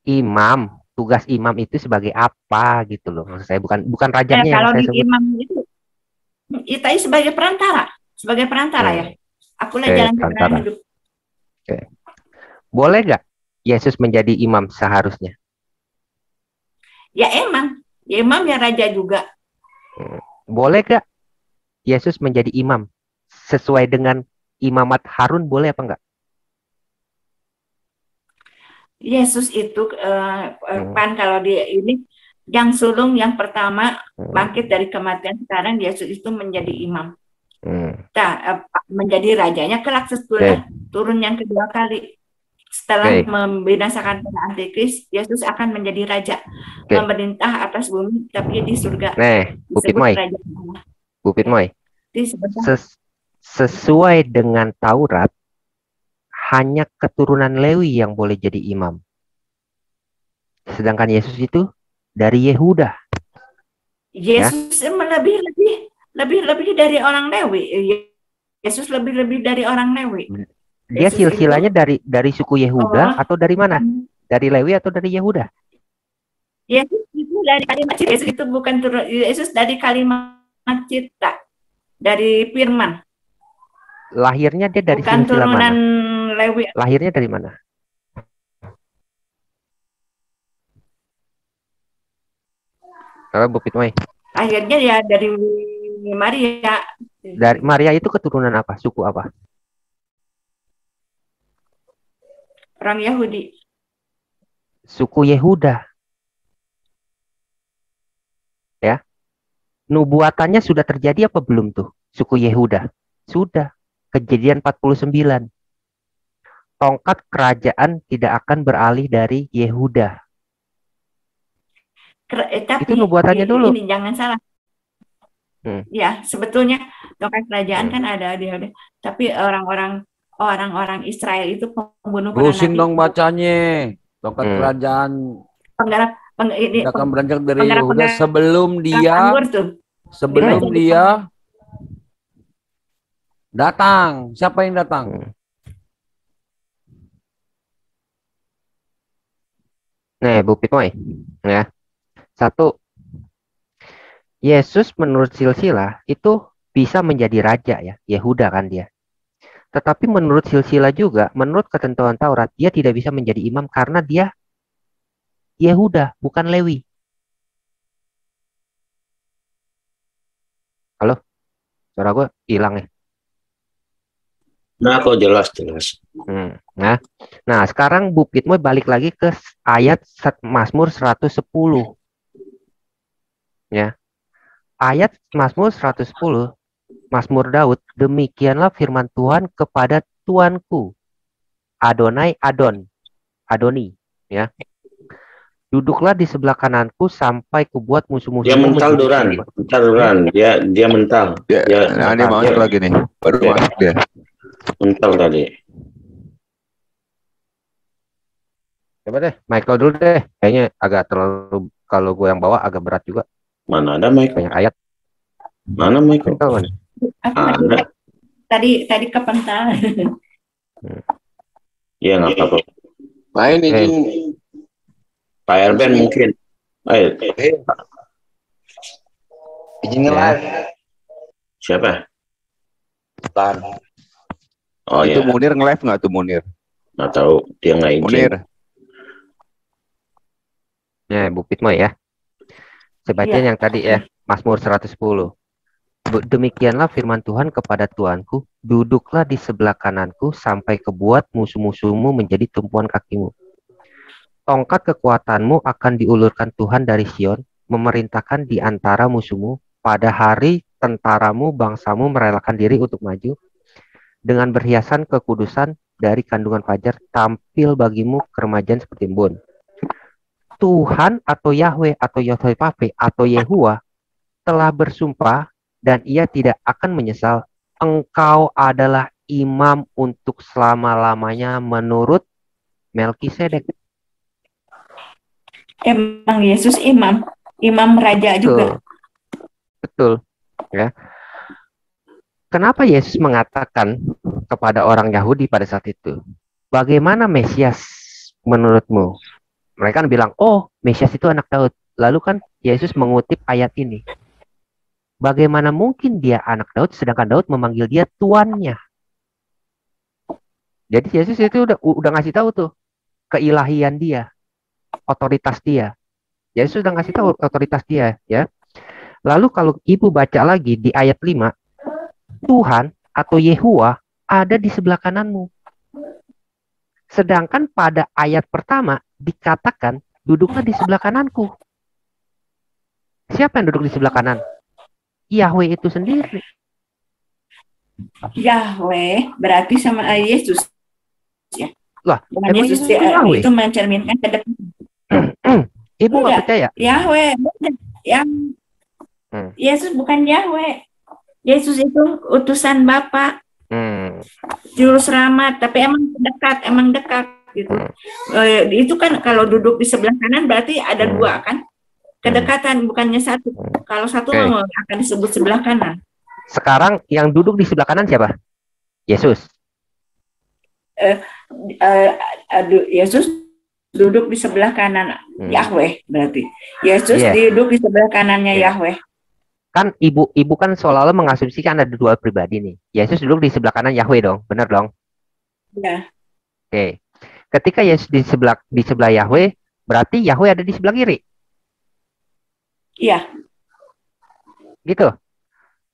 Imam, tugas imam itu sebagai apa gitu loh? Maksud saya bukan rajanya yang kalau saya di sebut. Imam itu Kita sebagai perantara ya. Akulah jalan kebenaran perantara. hidup. Boleh nggak Yesus menjadi imam seharusnya? Ya emang ya raja juga. Boleh nggak Yesus menjadi imam sesuai dengan imamat Harun, boleh apa enggak? Yesus itu pan kalau dia ini yang sulung yang pertama bangkit dari kematian, sekarang Yesus itu menjadi imam. Menjadi rajanya kelak sesudah turun yang kedua kali. Setelah membinasakan para antikris, Yesus akan menjadi raja, memerintah atas bumi, tapi di surga. Bu Pitmoy, sesuai dengan Taurat, hanya keturunan Lewi yang boleh jadi imam. Sedangkan Yesus itu dari Yehuda. Yesus lebih dari orang Lewi. Yesus lebih dari orang Lewi. Dia silsilahnya dari suku Yehuda atau dari mana? Dari Lewi atau dari Yehuda? Yesus itu dari kalimat cipta. Yesus itu bukan turun. Yesus dari kalimat cipta, dari firman. Lahirnya dia dari bukan silsilah turunan mana? Lewi. Lahirnya dari mana? Kalau Bu Pitmoy. Akhirnya ya dari Maria. Dari Maria itu keturunan apa? Suku apa? Orang Yahudi. Suku Yehuda. Ya. Nubuatannya sudah terjadi apa belum tuh? Suku Yehuda. Sudah. Kejadian 49. Tongkat kerajaan tidak akan beralih dari Yehuda. Tapi itu nubuatannya dulu. Ini jangan salah. Ya, sebetulnya tongkat kerajaan kan ada di Yehuda. Tapi orang-orang Israel itu pembunuh para nabi. Terusin dong bacanya. Tongkat kerajaan akan beranjak dari Yehuda sebelum dia datang. Siapa yang datang? Nih, Bu Pitmoy. Ya. Satu, Yesus menurut silsilah itu bisa menjadi raja ya, Yehuda kan dia. Tetapi menurut silsilah juga, menurut ketentuan Taurat, dia tidak bisa menjadi imam karena dia Yehuda, bukan Lewi. Halo? Suara gue hilang ya? Nah, kok jelas. Nah, sekarang Bu Pitmoy balik lagi ke ayat Mazmur 110. Ya. Ayat Mazmur 110, Mazmur Daud, demikianlah firman Tuhan kepada Tuanku, Adoni, ya. Duduklah di sebelah kananku sampai kubuat musuh-musuh. Dia mental Duran. Dia mental. Dia masuk lagi nih. Baru masuk dia. Mental tadi. Coba deh, Michael dulu deh. Kayaknya agak terlalu, kalau gue yang bawa agak berat juga. Mana ada Michael? Banyak ayat. Mana Michael? Ada. Tadi kepental. Iya, nggak apa-apa. Main izin. Pak Erben mungkin. Ayo. Izin live. Siapa? Tan. Oh itu ya. Munir nge-live nggak tuh Munir? Nggak tahu, dia nggak izin. Munir. Ya, Bu Pitmoy ya. Sebagian yang tadi ya, Mazmur 110. Demikianlah firman Tuhan kepada Tuanku, duduklah di sebelah kananku sampai kebuat musuh-musuhmu menjadi tumpuan kakimu. Tongkat kekuatanmu akan diulurkan Tuhan dari Sion, memerintahkan di antara musuhmu. Pada hari tentaramu, bangsamu merelakan diri untuk maju. Dengan berhiasan kekudusan dari kandungan fajar, tampil bagimu keremajan seperti embun. Tuhan atau Yahweh atau Yothopape atau Yehuwa telah bersumpah dan ia tidak akan menyesal. Engkau adalah imam untuk selama-lamanya menurut Melkisedek. Emang Yesus imam raja juga. Betul. Ya. Kenapa Yesus mengatakan kepada orang Yahudi pada saat itu, bagaimana Mesias menurutmu? Mereka kan bilang, oh Mesias itu anak Daud. Lalu kan Yesus mengutip ayat ini. Bagaimana mungkin dia anak Daud sedangkan Daud memanggil dia tuannya? Jadi Yesus itu udah ngasih tahu tuh keilahian dia, otoritas dia. Yesus sudah ngasih tahu otoritas dia, ya. Lalu kalau ibu baca lagi di ayat 5, Tuhan atau Yehuwa ada di sebelah kananmu. Sedangkan pada ayat pertama dikatakan duduklah di sebelah kananku. Siapa yang duduk di sebelah kanan? Yahweh itu sendiri. Yahweh berarti sama Yesus. Ya. Lah, Yesus itu mencerminkan kedekatan. Ibu nggak percaya? Yahweh, yang Yesus bukan Yahweh. Yesus itu utusan Bapa, juru selamat. Tapi emang dekat gitu. Itu kan kalau duduk di sebelah kanan berarti ada dua kan? Kedekatan bukannya satu. Kalau satu akan disebut sebelah kanan. Sekarang yang duduk di sebelah kanan siapa? Yesus. Yesus duduk di sebelah kanan Yahweh berarti. Yesus duduk di sebelah kanannya Yahweh. Kan ibu kan seolah-olah mengasumsikan ada dua pribadi nih. Yesus duduk di sebelah kanan Yahweh dong, benar dong? Ya. Oke. Ketika Yesus di sebelah Yahweh, berarti Yahweh ada di sebelah kiri. Iya. Gitu.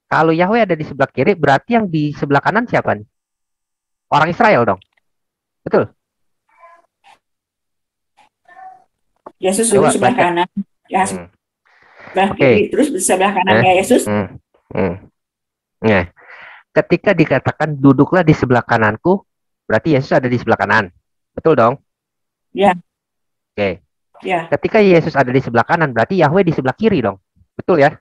Kalau Yahweh ada di sebelah kiri, berarti yang di sebelah kanan siapa nih? Orang Israel dong. Betul. Yesus duduk sebelah kanan. Ya. Kiri, terus di sebelah kanannya Yesus. Nah, ketika dikatakan duduklah di sebelah kananku, berarti Yesus ada di sebelah kanan. Betul dong? Ya. Oke. Ya. Ketika Yesus ada di sebelah kanan, berarti Yahweh di sebelah kiri dong. Betul ya?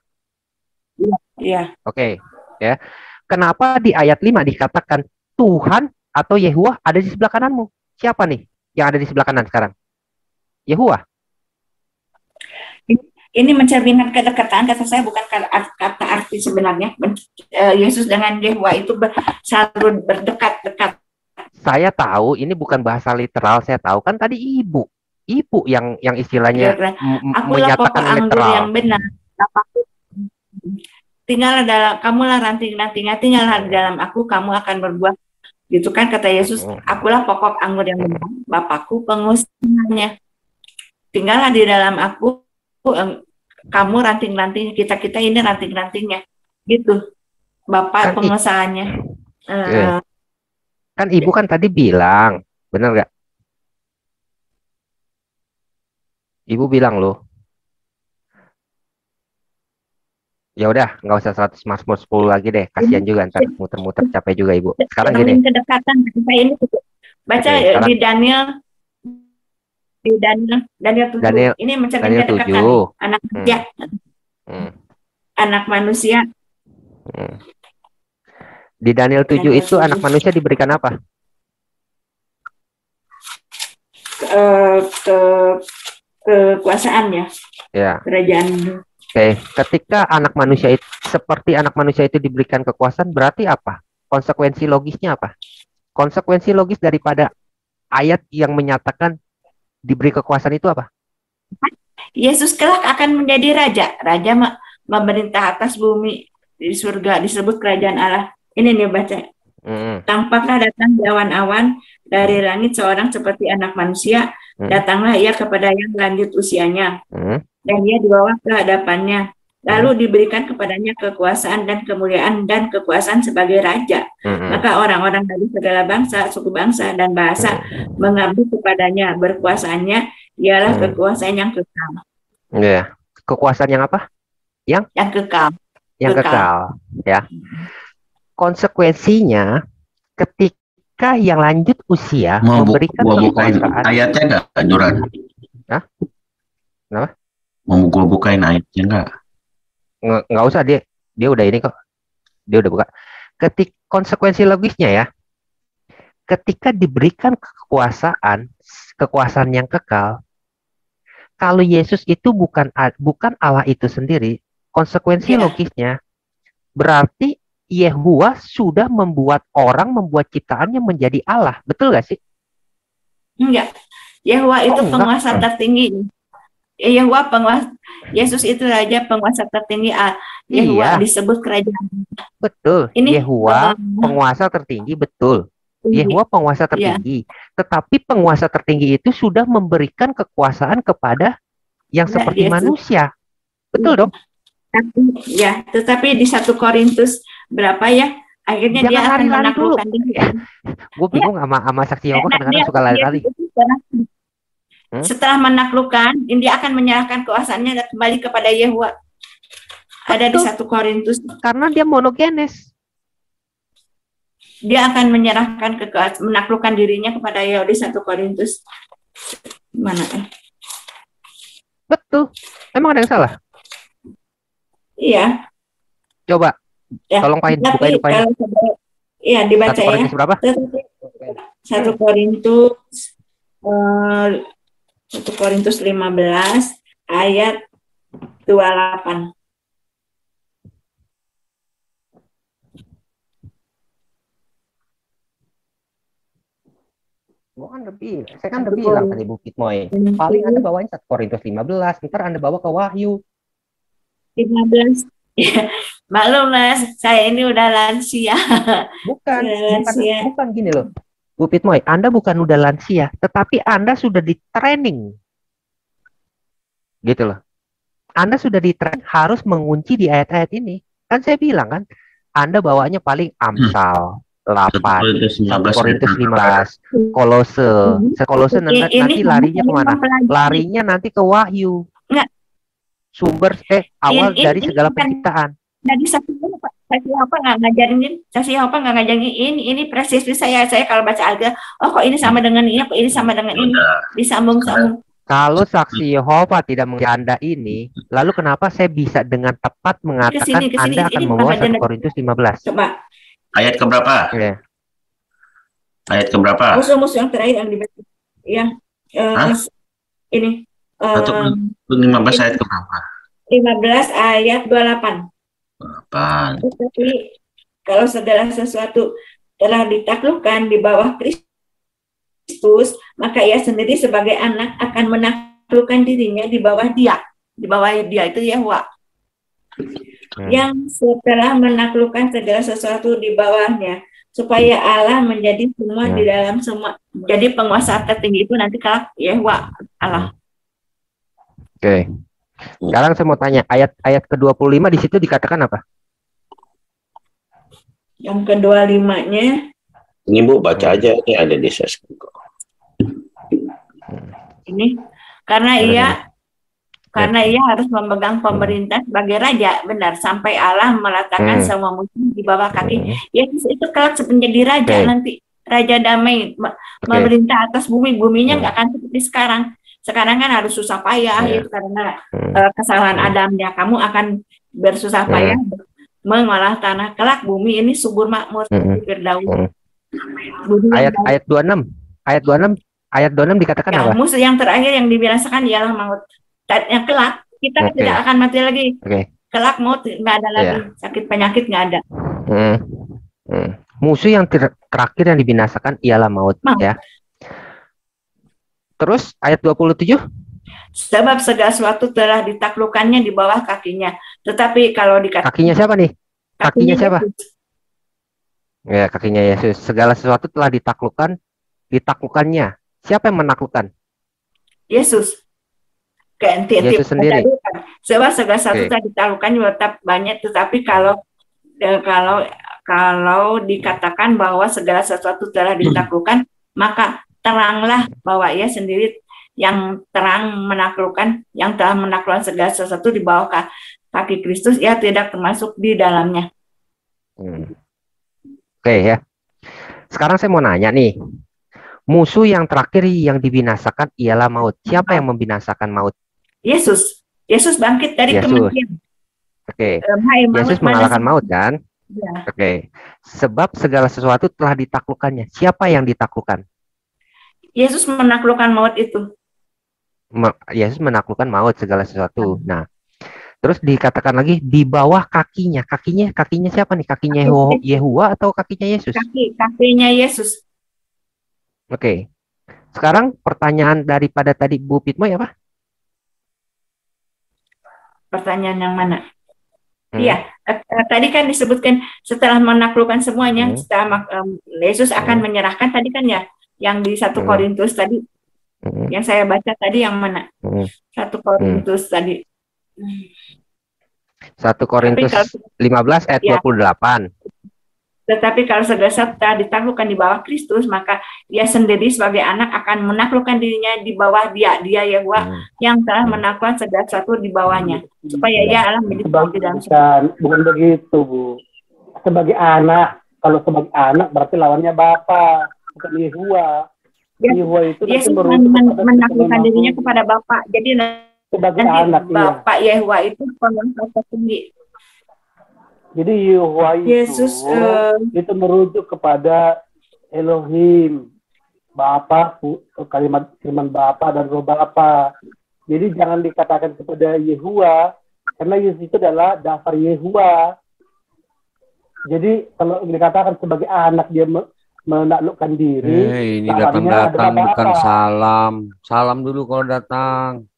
Iya. Oke. Ya. Kenapa di ayat 5 dikatakan Tuhan atau Yehuwa ada di sebelah kananmu? Siapa nih yang ada di sebelah kanan sekarang? Yehuwa. Ini mencerminkan kedekatan, kata saya bukan kata arti sebenarnya. Yesus dengan Yehuwa itu selalu berdekat-dekat. Saya tahu ini bukan bahasa literal, saya tahu kan tadi ibu yang istilahnya menyatakan literal. Yang benar. Tinggallah dalam, kamulah ranting-rantingnya, tinggallah dalam aku, kamu akan berbuah. Gitu kan kata Yesus, akulah pokok anggur yang benar, Bapakku pengusahanya. Tinggallah di dalam aku, kamu ranting-ranting, kita ini ranting-rantingnya. Gitu. Bapak kan pengusahanya. Kan ibu kan tadi bilang, benar nggak? Ibu bilang loh. Ya udah, nggak usah 100 Mazmur 10 lagi deh. Kasihan juga ntar muter-muter capek juga ibu. Sekarang gini. Kedekatan saya ini baca di Daniel 7. Ini mencerminkan kedekatan anak manusia. Anak manusia. Di Daniel 7 itu anak manusia diberikan apa? Kekuasaan ya. Ya. Kerajaan. Oke, ketika anak manusia itu seperti anak manusia itu diberikan kekuasaan, berarti apa? Konsekuensi logisnya apa? Konsekuensi logis daripada ayat yang menyatakan diberi kekuasaan itu apa? Yesus kelak akan menjadi raja. Raja memerintah atas bumi, di surga disebut kerajaan Allah. Ini nih baca. Tampaklah datang di awan-awan dari langit seorang seperti anak manusia. Datanglah ia kepada yang lanjut usianya. Dan ia dibawa ke hadapannya. Lalu diberikan kepadanya kekuasaan dan kemuliaan dan kekuasaan sebagai raja. Maka orang-orang dari segala bangsa, suku bangsa, dan bahasa mengabdi kepadanya. Berkuasaannya ialah kekuasaan yang kekal. Ya. Kekuasaan yang apa? Yang kekal. Yang kekal. Ya. Konsekuensinya ketika yang lanjut usia memberikan kekuasaan. Ayatnya enggak, Joran? Hah? Kenapa? Mau gue bukain ayatnya enggak? Nggak usah, dia udah ini kok. Dia udah buka. Konsekuensi logisnya ya. Ketika diberikan kekuasaan yang kekal, kalau Yesus itu bukan Allah itu sendiri, konsekuensi logisnya berarti Yehuwa sudah membuat ciptaannya menjadi Allah. Betul gak sih? Enggak. Yehuwa itu penguasa tertinggi. Yehuwa penguasa, Yesus itu raja penguasa tertinggi Yehua Iya, disebut kerajaan. betul. Ini Yehua penguasa tertinggi, betul. iya, Yehua penguasa iya. tertinggi. Tetapi penguasa tertinggi itu sudah memberikan kekuasaan kepada yang Nah, seperti dia manusia. Betul dong? Ya, tetapi di 1 Korintus berapa ya? Akhirnya dia Jangan akan lari-lari dulu. menaklukkan diri. Gue bingung sama saksi Yehova kadang-kadang suka lari-lari. Setelah menaklukkan, dia akan menyerahkan kuasanya dan kembali kepada Yehua. Ada di 1 Korintus. Karena dia monogenes. Dia akan menyerahkan menaklukkan dirinya kepada Yehua di 1 Korintus. Mana? Betul. Emang ada yang salah? Iya. Coba. Ya, tolong bukain. Iya, dibaca 1 Korintus ya. berapa? 1 Korintus 1 Korintus 15 ayat 28. Saya kan udah bilang tadi Bu Kitmoy. Paling Anda bawain 1 Korintus 15, ntar Anda bawa ke Wahyu. 15. Ya, maklum Mas, saya ini udah lansia. Bukan gini loh. Bu Pitmoy, Anda bukan udah lansia, tetapi Anda sudah di training. Gitu loh. Anda sudah di training harus mengunci di ayat-ayat ini. Kan saya bilang kan, Anda bawanya paling Amsal 8, 1 Korintus 15, Kolose nanti larinya kemana? Larinya nanti ke Wahyu. Sumber awal dari segala penciptaan. Jadi saksi apa nggak ngajarin ini presis saya kalau baca Alkitab, oh kok ini sama dengan ini, kok ini sama dengan ini, disambung-sambung. Kalau saksi Yehova tidak mengerti Anda ini, lalu kenapa saya bisa dengan tepat mengatakan Anda akan membawa 1 Korintus 15? Coba. Ayat keberapa? Ya. Ayat keberapa? Musuh-musuh yang terakhir yang dibaca. Ya. Ini. 15 ayat keberapa? 15 ayat 28. Tetapi kalau segala sesuatu telah ditaklukkan di bawah Kristus, maka ia sendiri sebagai anak akan menaklukkan dirinya di bawah dia. Di bawah dia itu Yehua. Yang setelah menaklukkan segala sesuatu di bawahnya, supaya Allah menjadi semua di dalam semua. Jadi penguasa tertinggi itu nanti kalau Yehua Allah. Oke. Sekarang saya mau tanya, ayat ke-25 di situ dikatakan apa? Yang ke-25-nya ini Bu baca aja, ini ada di sesku. Ini karena ia harus memegang pemerintah sebagai raja, benar, sampai Allah meletakkan semua musuh di bawah kaki. Yesus itu kelak menjadi raja nanti, raja damai, memerintah atas bumi. Buminya nggak akan seperti sekarang. Sekarang kan harus susah payah itu karena kesalahan Adamnya. Kamu akan bersusah payah mengolah tanah. Kelak bumi ini subur makmur seperti Firdaus. Ayat 26 dikatakan apa? Musuh yang terakhir yang dibinasakan ialah maut. Yang kelak kita tidak akan mati lagi. Kelak maut nggak ada lagi, sakit penyakit nggak ada. Musuh yang terakhir yang dibinasakan ialah maut. Ya. Terus ayat 27. Sebab segala sesuatu telah ditaklukkannya di bawah kakinya. Tetapi kalau dikatakan kakinya siapa nih? Kakinya siapa? Yesus. Ya, kakinya Yesus. Segala sesuatu telah ditaklukkannya. Siapa yang menaklukkan? Yesus. Yesus sendiri. Sebab segala sesuatu telah ditaklukkan tetap banyak. Tetapi kalau dikatakan bahwa segala sesuatu telah ditaklukkan, maka teranglah bahwa ia sendiri yang terang menaklukkan, yang telah menaklukkan segala sesuatu di bawah kaki Kristus, ia tidak termasuk di dalamnya. Oke ya. Sekarang saya mau nanya nih, musuh yang terakhir yang dibinasakan ialah maut. Siapa yang membinasakan maut? Yesus. Yesus bangkit dari kematian. Oke. Yesus mengalahkan maut kan? Ya. Oke. Sebab segala sesuatu telah ditaklukkannya. Siapa yang ditaklukkan? Yesus menaklukkan maut itu. Yesus menaklukkan maut segala sesuatu. Nah, terus dikatakan lagi di bawah kakinya. Kakinya siapa nih? Kakinya Yehua atau kakinya Yesus? Kakinya Yesus. Oke. Sekarang pertanyaan daripada tadi Bu Pitmoy apa? Pertanyaan yang mana? Iya, tadi kan disebutkan setelah menaklukkan semuanya, setelah Yesus akan menyerahkan tadi kan ya, yang di 1 Korintus tadi, yang saya baca tadi yang mana? 1 Korintus tadi. 1 Korintus 15 ayat 28. Tetapi kalau segala sesuatu ditaklukkan di bawah Kristus, maka dia sendiri sebagai anak akan menaklukkan dirinya di bawah dia Yahwa yang telah menaklukkan segala sesuatu di bawahnya, supaya ia Allah menjadi di dalam bukan begitu, Bu. Sebagai anak, kalau sebagai anak berarti lawannya Bapa, bukan Yahwa. Yahwa itu dia menaklukkan dirinya kepada Bapa. Jadi sebagai nanti anak, Bapa Yahwa itu penguasa tertinggi. Jadi Yahwa Yesus itu merujuk kepada Elohim, Bapa, kalimat firman Bapa dan Roh Bapa. Jadi jangan dikatakan kepada Yahwa, karena Yesus itu adalah dasar Yahwa. Jadi kalau dikatakan sebagai anak dia menaklukkan diri, ini datang bukan salam. Salam dulu kalau datang.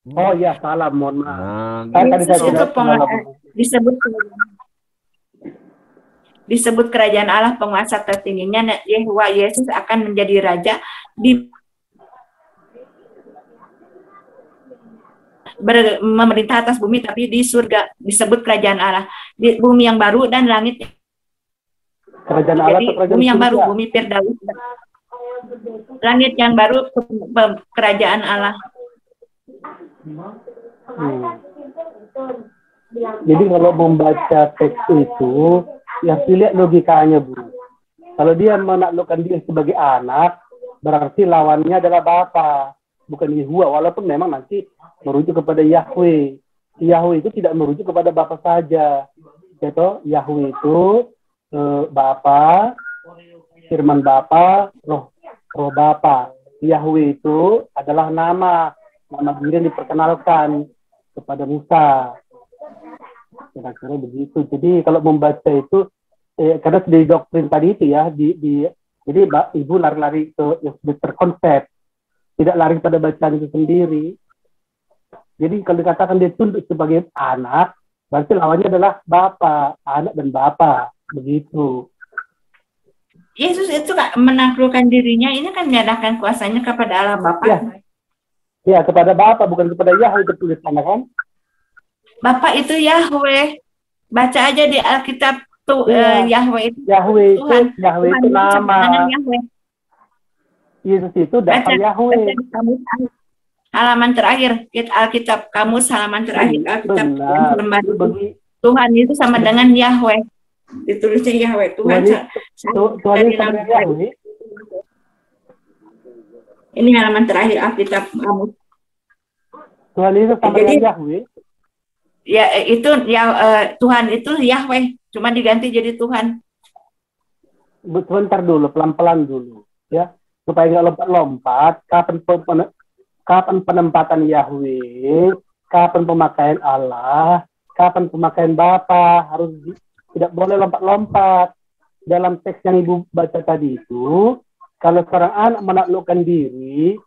Oh ya, salam, mohon maaf. Yesus itu disebut kerajaan Allah penguasa tertingginya. Yahwa Yesus akan menjadi raja di memerintah atas bumi, tapi di surga disebut kerajaan Allah, di bumi yang baru dan langit. Kerajaan Allah atau kerajaan bumi yang surga? baru, bumi Firdaus, langit yang baru, kerajaan Allah. Jadi kalau membaca teks itu, ya lihat logikanya, Bu. Kalau dia menaklukkan diri sebagai anak, berarti lawannya adalah Bapa, bukan Yahwa, walaupun memang nanti merujuk kepada Yahweh. Yahweh itu tidak merujuk kepada Bapa saja. Yaitu Yahweh itu Bapa, firman Bapa, roh Bapa. Yahweh itu adalah nama diri yang diperkenalkan kepada Musa. Kira-kira begitu. Jadi kalau membaca itu, karena dari doktrin tadi itu ya, jadi Ibu lari-lari ke yang sudah terkonsep, tidak lari pada bacaan itu sendiri. Jadi kalau dikatakan dia tunduk sebagai anak, berarti lawannya adalah Bapa, anak dan Bapa, begitu. Yesus itu menaklukkan dirinya, ini kan menyerahkan kuasanya kepada Allah Bapa. Ya, kepada Bapa, bukan kepada Yahweh tertulis sana kan? Bapa itu Yahweh. Baca aja di Alkitab tuh, Yahweh itu Tuhan. Yahweh itu nama. Yesus itu dasar Yahweh. Halaman terakhir Alkitab, kamus halaman terakhir Alkitab Tuhan itu sama dengan Yahweh. Ditulisnya Yahweh. Tuhan itu sama Yahweh. Ini halaman terakhir Alkitab kamus. Tuhan itu sama dengan Yahweh. Ya itu Tuhan itu Yahweh, cuma diganti jadi Tuhan. Sebentar dulu, pelan-pelan dulu, ya, supaya nggak lompat-lompat. Kapan penempatan Yahweh, kapan pemakaian Allah, kapan pemakaian Bapa, harus tidak boleh lompat-lompat. Dalam teks yang Ibu baca tadi itu, kalau seorang anak menaklukkan diri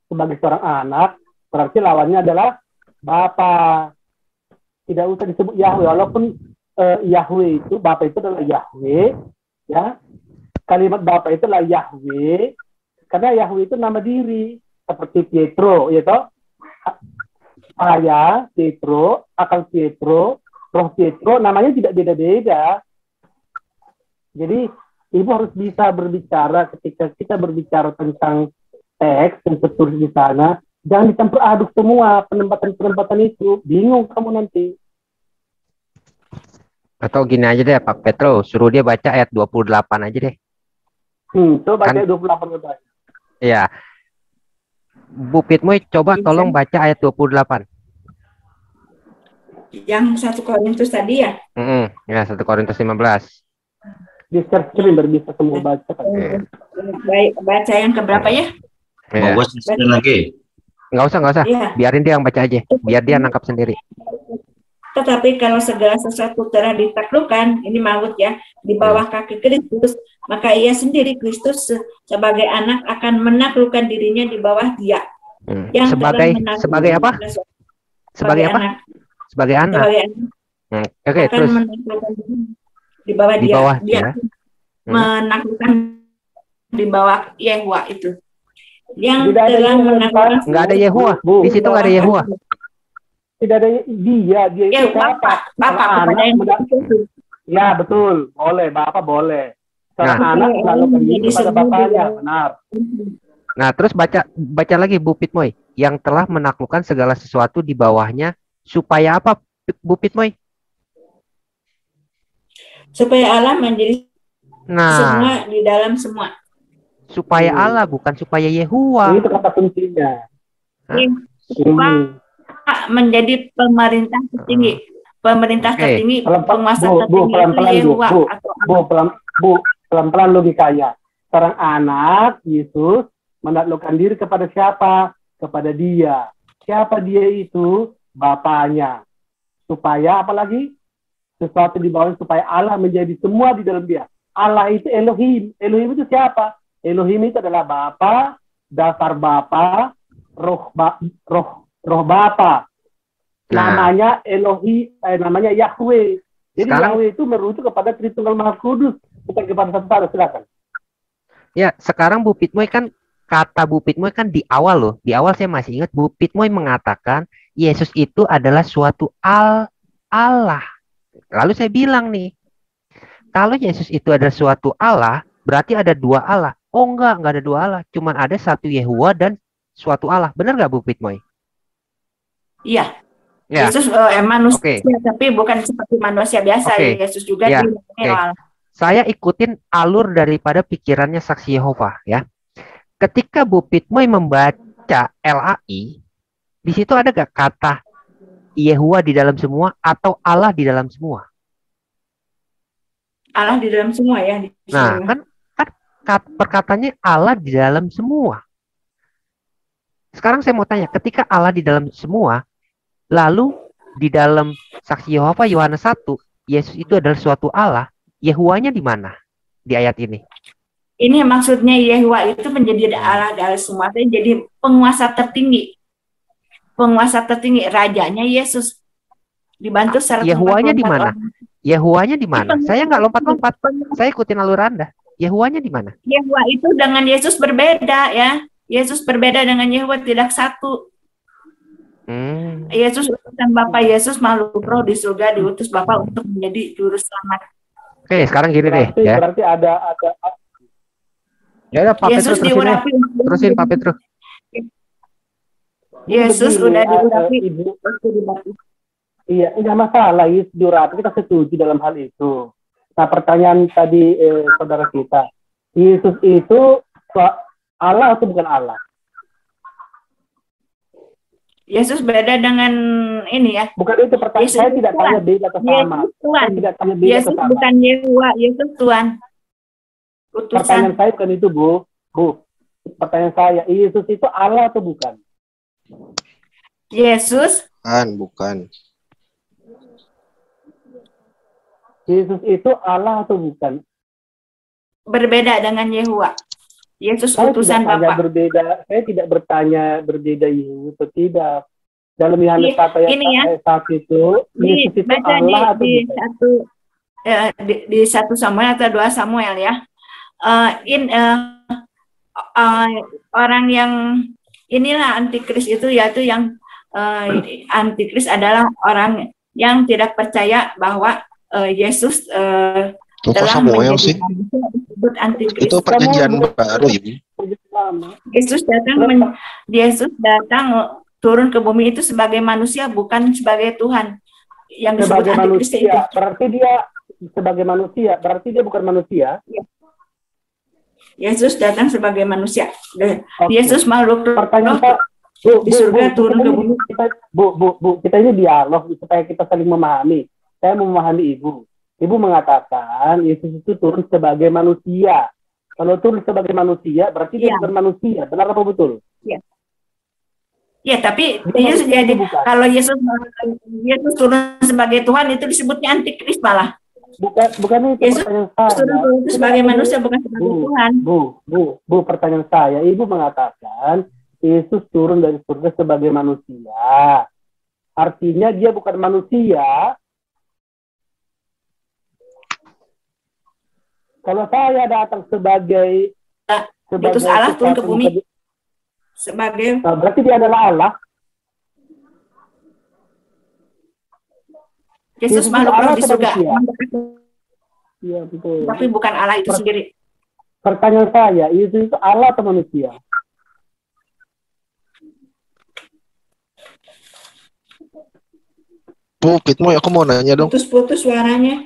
sebagai seorang anak, berarti lawannya adalah Bapa. Tidak usah disebut Yahweh, walaupun Yahweh itu, Bapa itu adalah Yahweh, ya. Kalimat Bapa itu adalah Yahweh, karena Yahweh itu nama diri, seperti Pietro, ya toh. Saya, Pietro, akal Pietro, roh Pietro, namanya tidak beda-beda. Jadi, Ibu harus bisa berbicara ketika kita berbicara tentang teks yang tertulis di sana. Jangan dicampur aduk semua penempatan-penempatan itu. Bingung kamu nanti. Atau gini aja deh Pak Petro, suruh dia baca ayat 28 aja deh. Coba baca ayat 28 aja. Iya. Bu Pitmoy, coba tolong baca ayat 28. Yang 1 Korintus tadi ya? Ya, 1 Korintus 15. Di share screen biar bisa semua baca. Baik, baca yang keberapa ya? Mau gue share lagi? Nggak usah. Ya. Biarin dia yang baca aja. Biar dia nangkap sendiri. Tetapi kalau segala sesuatu telah ditaklukkan, ini maut ya, di bawah kaki Kristus, maka ia sendiri, Kristus sebagai anak akan menaklukkan dirinya di bawah dia. Yang sebagai apa? Sebagai apa? Anak. Sebagai anak. Oke, terus di bawah di dia. bawah Dia menaklukkan di bawah Yehua itu. Yang telah menaklukkan. Nggak ada Yehua. Di situ nggak ada Yehua. Tidak ada dia itu siapa? Bapak kepada yang itu. Ya betul, boleh, Bapak boleh. Seorang anak menaklukkan diri kepada bapaknya, benar. Nah, terus baca lagi Bu Pitmoy, yang telah menaklukkan segala sesuatu di bawahnya supaya apa, Bu Pitmoy? Supaya Allah menjadi semua di dalam semua. Supaya Allah, bukan supaya Yehua. Itu kata kuncinya. Menjadi pemerintah tertinggi. Pemerintah tertinggi, penguasa tertinggi itu Yehua. Pelan-pelan logikanya. Seorang anak, Yesus, menaklukkan diri kepada siapa? Kepada dia. Siapa dia itu? Bapaknya. Supaya apa lagi? Sesuatu di bawah supaya Allah menjadi semua di dalam dia. Allah itu Elohim. Elohim itu siapa? Elohim itu adalah Bapa, dasar Bapa, roh Bapa. Namanya Elohim, namanya Yahweh. Jadi sekarang, Yahweh itu merujuk kepada Tritunggal Maha Kudus, bukan kepada satu Allah. Silakan. Ya, sekarang Bu Pitmoy kan, kata Bu Pitmoy kan di awal loh. Di awal saya masih ingat Bu Pitmoy mengatakan Yesus itu adalah suatu Allah. Lalu saya bilang nih, kalau Yesus itu adalah suatu Allah, berarti ada dua Allah. Oh enggak ada dua Allah. Cuma ada satu Yehua dan suatu Allah. Benar nggak Bu Pitmoy? Iya. Ya. Yesus manusia, tapi bukan seperti manusia biasa. Yesus juga Allah. Saya ikutin alur daripada pikirannya Saksi Yehova ya. Ketika Bu Pitmoy membaca LAI, di situ ada gak kata Yehua di dalam semua atau Allah di dalam semua? Allah di dalam semua ya. Nah, kan perkataannya Allah di dalam semua. Sekarang saya mau tanya, ketika Allah di dalam semua, lalu di dalam Saksi Yehova Yohanes 1, Yesus itu adalah suatu Allah, Yehuanya di mana di ayat ini? Ini maksudnya Yehua itu menjadi Allah dalam semua, jadi penguasa tertinggi. Penguasa tertinggi, rajanya Yesus. Dibantu Yehuanya di mana? Yehuanya di mana? Saya nggak lompat-lompat. Saya ikutin alur Anda. Yehuanya di mana? Yehua itu dengan Yesus berbeda ya. Yesus berbeda dengan Yehua, tidak satu. Yesus utusan Bapa, Yesus makhluk roh di surga, diutus Bapa untuk menjadi juru selamat. Oke, sekarang gini deh ya. Berarti ada Ya, Pak Petrus terusin Pak Petrus. Yesus udah diurapi. Iya, enggak masalah, diurapi, kita setuju dalam hal itu. Nah, pertanyaan tadi saudara kita, Yesus itu Allah atau bukan Allah? Yesus beda dengan ini ya. Bukan itu pertanyaan. Yesus saya tidak tanya beda atau sama. Tuhan. Tidak tanya beda Yesus atau sama. Bukan Yehua, Yesus Tuhan. Utusan. Pertanyaan saya bukan itu, Bu. Pertanyaan saya, Yesus itu Allah atau bukan? Yesus? Bukan. Yesus itu Allah atau bukan? Berbeda dengan Yehua. Yesus utusan Bapa. Saya tidak bertanya berbeda Yesus atau tidak. Dalam Yohanes 1 ayat 1 itu, Yesus itu Allah atau bukan? Di 1 Samuel atau 2 Samuel ya. Orang yang inilah antikris itu, yaitu yang antikris adalah orang yang tidak percaya bahwa Yesus telah menjadi disebut antikris. Itu perjanjian baru, Ibu. Yesus datang turun ke bumi itu sebagai manusia, bukan sebagai Tuhan. Yang disebut sebagai antikris manusia, itu. berarti dia sebagai manusia, berarti dia bukan manusia. Yesus datang sebagai manusia. Yesus makhluk pertanyaan di surga turun ke bumi. Kita ini dialog supaya kita saling memahami. Saya memahami Ibu. Ibu mengatakan Yesus itu turun sebagai manusia. Kalau turun sebagai manusia, berarti dia bukan manusia. Benar apa betul? Iya. Ya, tapi Yesus jadi kalau Yesus turun sebagai Tuhan itu disebutnya antikris malah. Bukan itu Yesus pertanyaan saya. turun sebagai manusia, bukan sebagai Tuhan. Bu, pertanyaan saya. Ibu mengatakan Yesus turun dari surga sebagai manusia. Artinya dia bukan manusia. Kalau saya datang sebagai utus Allah turun ke bumi sebagai berarti dia adalah Allah. Yesus makhluk roh di surga. Iya, betul. Tapi bukan Allah itu sendiri. Pertanyaan saya, Yesus itu Allah atau manusia? Bu, Pitmo, aku mau nanya dong. Putus-putus suaranya.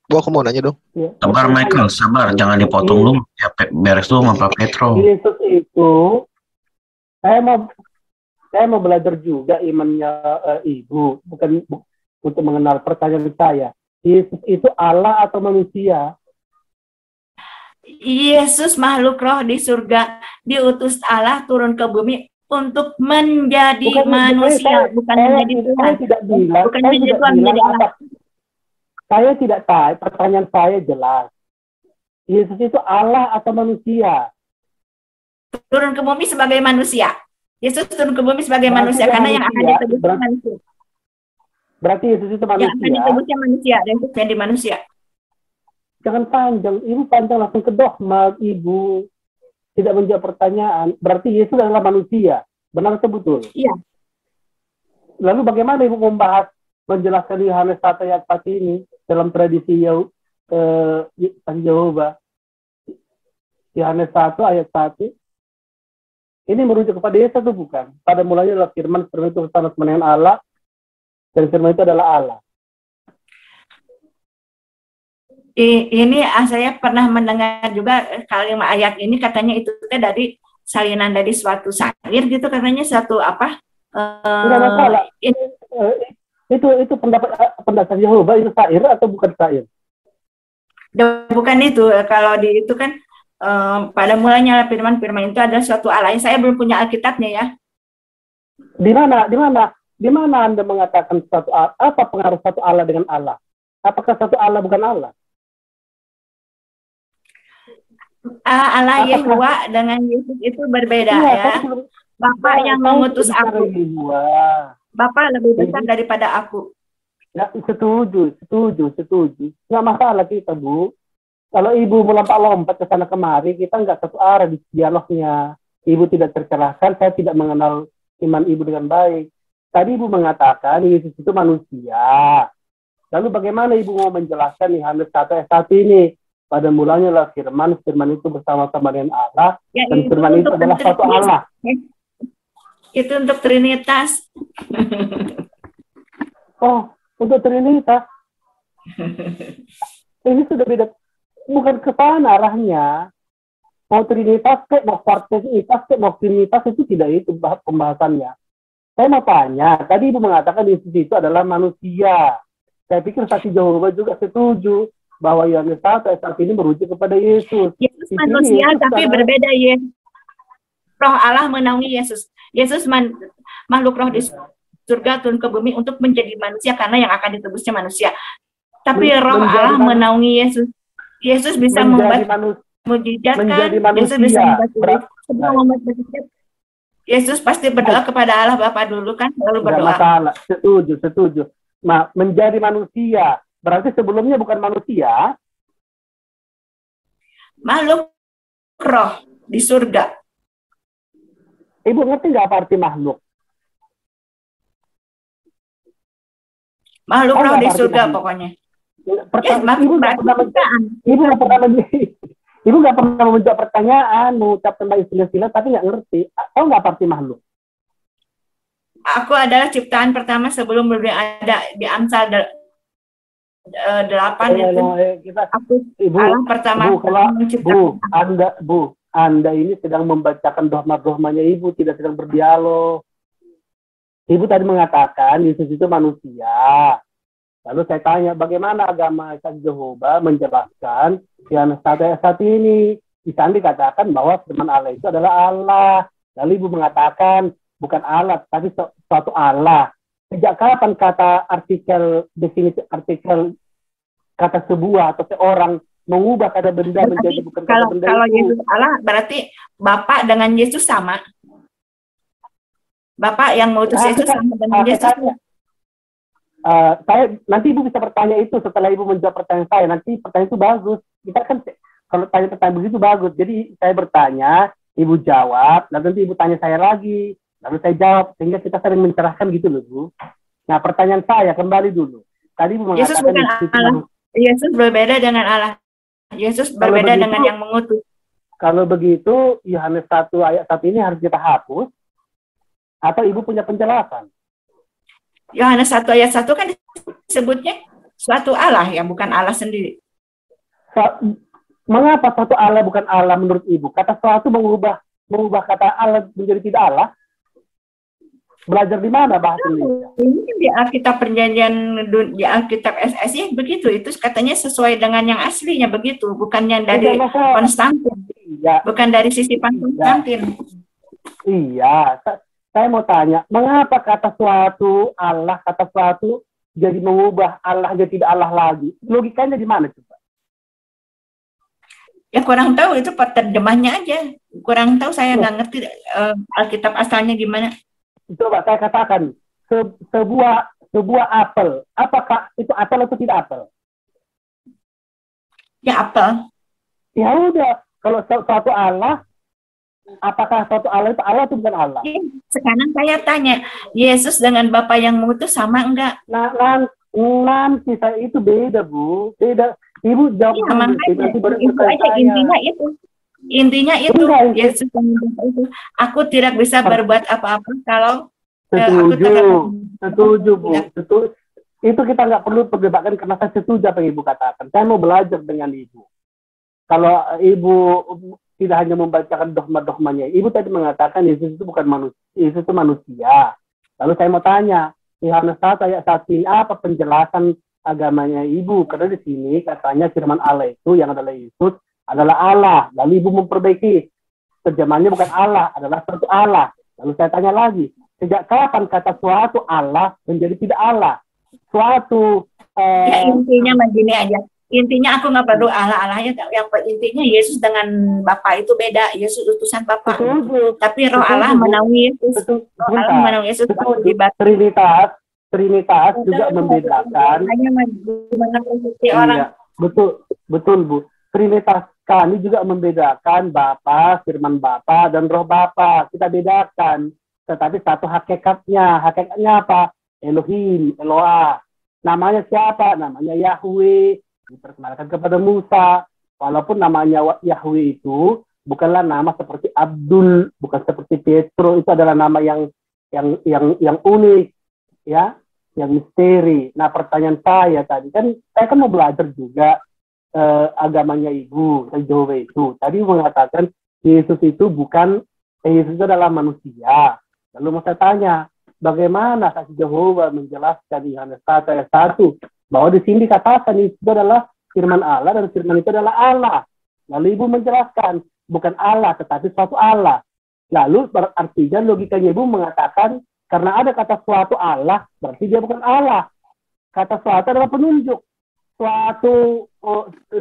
Bu, aku mau nanya dong. Ya. Sabar Michael, sabar, jangan dipotong dulu. Ya, beres dulu sama Pak Petro. Yesus itu, saya mau belajar juga imannya ibu, bukan untuk mengenal pertanyaan saya. Yesus itu Allah atau manusia? Yesus makhluk roh di surga, diutus Allah turun ke bumi untuk menjadi manusia, bukan menjadi Tuhan. Saya tidak bilang, bukan menjadi Tuhan, menjadi Allah. Saya tidak tahu, pertanyaan saya jelas. Yesus itu Allah atau manusia? Turun ke bumi sebagai manusia. Yesus turun ke bumi sebagai manusia, karena yang akan ditebus manusia. Berarti Yesus itu manusia. Yang akan ditebusnya manusia, dan itu jadi manusia. Jangan panjang, ibu panjang langsung ke dogma, ibu tidak menjawab pertanyaan. Berarti Yesus adalah manusia, benar atau betul? Iya. Lalu bagaimana ibu membahas, menjelaskan Yohanes 1 ayat 4 ini dalam tradisi Yehova? Yohanes 1 ayat 1 ini merujuk kepada Yesus atau bukan? Pada mulanya adalah firman itu bersama-sama dengan Allah, dan firman itu adalah Allah. Ini saya pernah mendengar juga kalimat ayat ini, katanya itu dari salinan dari suatu syair gitu, katanya suatu apa? Tidak masalah. Itu pendapat Yehova itu syair atau bukan syair? Bukan itu. Kalau di itu kan pada mulanya firman itu adalah suatu Allah. Saya belum punya Alkitabnya ya. Di mana Anda mengatakan suatu Allah? Apa pengaruh satu Allah dengan Allah? Apakah satu Allah bukan Allah? Allah Yehova dengan Yesus itu berbeda ya. Bapak yang mengutus aku. Bapak lebih besar daripada aku. Ya, setuju. Nggak masalah kita, Bu. Kalau ibu melompat-lompat ke sana kemari, kita nggak satu arah di dialognya. Ibu tidak tercerahkan, saya tidak mengenal iman ibu dengan baik. Tadi ibu mengatakan Yesus itu manusia. Lalu bagaimana ibu mau menjelaskan Yohanes 1 ayat 1 ini? Pada mulanya lah firman itu bersama-sama dengan Allah, ya, dan firman itu adalah satu Allah. Itu untuk Trinitas. Oh, untuk Trinitas. Ini sudah beda. Bukan ke sana arahnya. Mau Trinitas, mau Quartesitas, mau Trinitas, itu tidak itu pembahasannya. Saya mau tanya, tadi ibu mengatakan Yesus itu adalah manusia. Saya pikir saksi Jehovah juga setuju bahwa Yohanes 1 ayat 1 ini merujuk kepada Yesus. Yesus manusia tapi berbeda ya. Roh Allah menaungi Yesus. Yesus makhluk roh di surga turun ke bumi untuk menjadi manusia karena yang akan ditebusnya manusia. Tapi roh Allah menaungi Yesus. Yesus bisa membuat mujizat kan? Yesus bisa membuat Yesus pasti berdoa kepada Allah Bapa dulu kan, lalu berdoa. Masalah. Setuju. Menjadi manusia. Berarti sebelumnya bukan manusia. Makhluk roh di surga. Ibu ngerti nggak apa arti makhluk? Makhluk roh di surga makhluk. Pokoknya. Ibu nggak pernah menjawab pertanyaan, mengucapkan istilah-istilah, tapi nggak ngerti. Tahu nggak apa arti makhluk? Aku adalah ciptaan pertama sebelum ada di Amsal 8 itu. Ibu, Allah pertama menciptakan. Anda ini sedang membacakan dogma-dogmanya Ibu, tidak sedang berdialog. Ibu tadi mengatakan Yesus itu manusia. Lalu saya tanya, bagaimana agama Jehovah menjelaskan Yohanes 1 ayat 1 ini? Di sana dikatakan bahwa firman Allah itu adalah Allah. Lalu Ibu mengatakan bukan Allah, tapi suatu Allah. Sejak kapan kata definisi artikel kata sebuah atau seorang mengubah kata benda menjadi bukan kata benda? Kalau Yesus Allah berarti Bapak dengan Yesus sama. Bapak yang mengutus Yesus sama dengan Yesus. Nanti Ibu bisa bertanya itu setelah Ibu menjawab pertanyaan saya. Nanti pertanyaan itu bagus. Kita kan kalau tanya pertanyaan begitu bagus. Jadi saya bertanya, ibu jawab, lalu nanti ibu tanya saya lagi, lalu saya jawab, sehingga kita sering mencerahkan gitu loh, Bu. Nah, pertanyaan saya kembali dulu. Tadi ibu Yesus mengatakan bukan Allah. Yesus berbeda dengan Allah. Yesus berbeda dengan yang mengutus. Kalau begitu, Yohanes 1 ayat 1 ini harus kita hapus, atau ibu punya penjelasan? Yohanes 1 ayat 1 kan disebutnya suatu Allah yang bukan Allah sendiri. Mengapa suatu Allah bukan Allah menurut ibu? Kata suatu mengubah kata Allah menjadi tidak Allah? Belajar di mana bahasa Indonesia? Ini di Alkitab Perjanjian, di Alkitab SSI begitu. Itu katanya sesuai dengan yang aslinya begitu, bukan yang dari Konstantin. Iya. Bukan dari sisi Konstantin. Iya. Saya mau tanya, mengapa kata suatu Allah, kata suatu jadi mengubah Allah jadi tidak Allah lagi? Logikanya di mana coba? Ya kurang tahu, itu terjemahnya aja. Kurang tahu, saya nggak ngerti Alkitab asalnya gimana. Coba saya katakan, sebuah apel, apakah itu apel atau tidak apel? Ya apel. Ya udah, kalau suatu Allah, apakah suatu Allah itu Allah atau bukan Allah? Sekarang saya tanya, Yesus dengan Bapa yang mengutus sama enggak? Nanti saya itu beda, Bu. Beda. Ibu jawab ya, makanya, itu aja intinya itu Yesus itu. Aku tidak bisa berbuat apa-apa kalau setuju Bu. Itu kita nggak perlu perdebatkan karena saya setuju apa yang Ibu katakan. Saya mau belajar dengan Ibu. Kalau Ibu tidak hanya membacakan dogma-dogmanya, Ibu tadi mengatakan Yesus itu bukan manusia, Yesus itu manusia. Lalu saya mau tanya, Yohanes 1 ayat 1 ini apa penjelasan agamanya Ibu? Karena di sini katanya firman Allah itu yang adalah Yesus adalah Allah. Lalu Ibu memperbaiki terjemahannya bukan Allah, adalah suatu Allah. Lalu saya tanya lagi, sejak kapan kata suatu Allah menjadi tidak Allah? Suatu ya intinya begini aja. Intinya aku nggak perlu Allah-Allahnya. Yang intinya Yesus dengan Bapa itu beda. Yesus utusan Bapa. Tapi Roh Allah menaungi Yesus. Roh Allah menaungi Yesus. Trinitas juga membedakan. Hanya gimana posisi orang. Betul Bu. Trinitas kami juga membedakan Bapa, firman Bapa dan Roh Bapa. Kita bedakan. Tetapi satu hakikatnya. Hakikatnya apa? Elohim, Eloah. Namanya siapa? Namanya Yahweh. Diperkenalkan kepada Musa. Walaupun namanya Yahweh itu bukanlah nama seperti Abdul, bukan seperti Petro. Itu adalah nama yang unik, ya, yang misteri. Nah, pertanyaan saya tadi kan, saya kan mau belajar juga agamanya Ibu, Jehovah itu. Tadi mengatakan Yesus itu Yesus itu adalah manusia. Lalu mau saya tanya, bagaimana saksi Jehovah menjelaskan Yohanes 1 ayat 1 bahwa di sini dikatakan itu adalah firman Allah dan firman itu adalah Allah. Lalu Ibu menjelaskan bukan Allah tetapi suatu Allah. Lalu artinya logikanya Ibu mengatakan karena ada kata suatu Allah berarti dia bukan Allah. Kata suatu adalah penunjuk.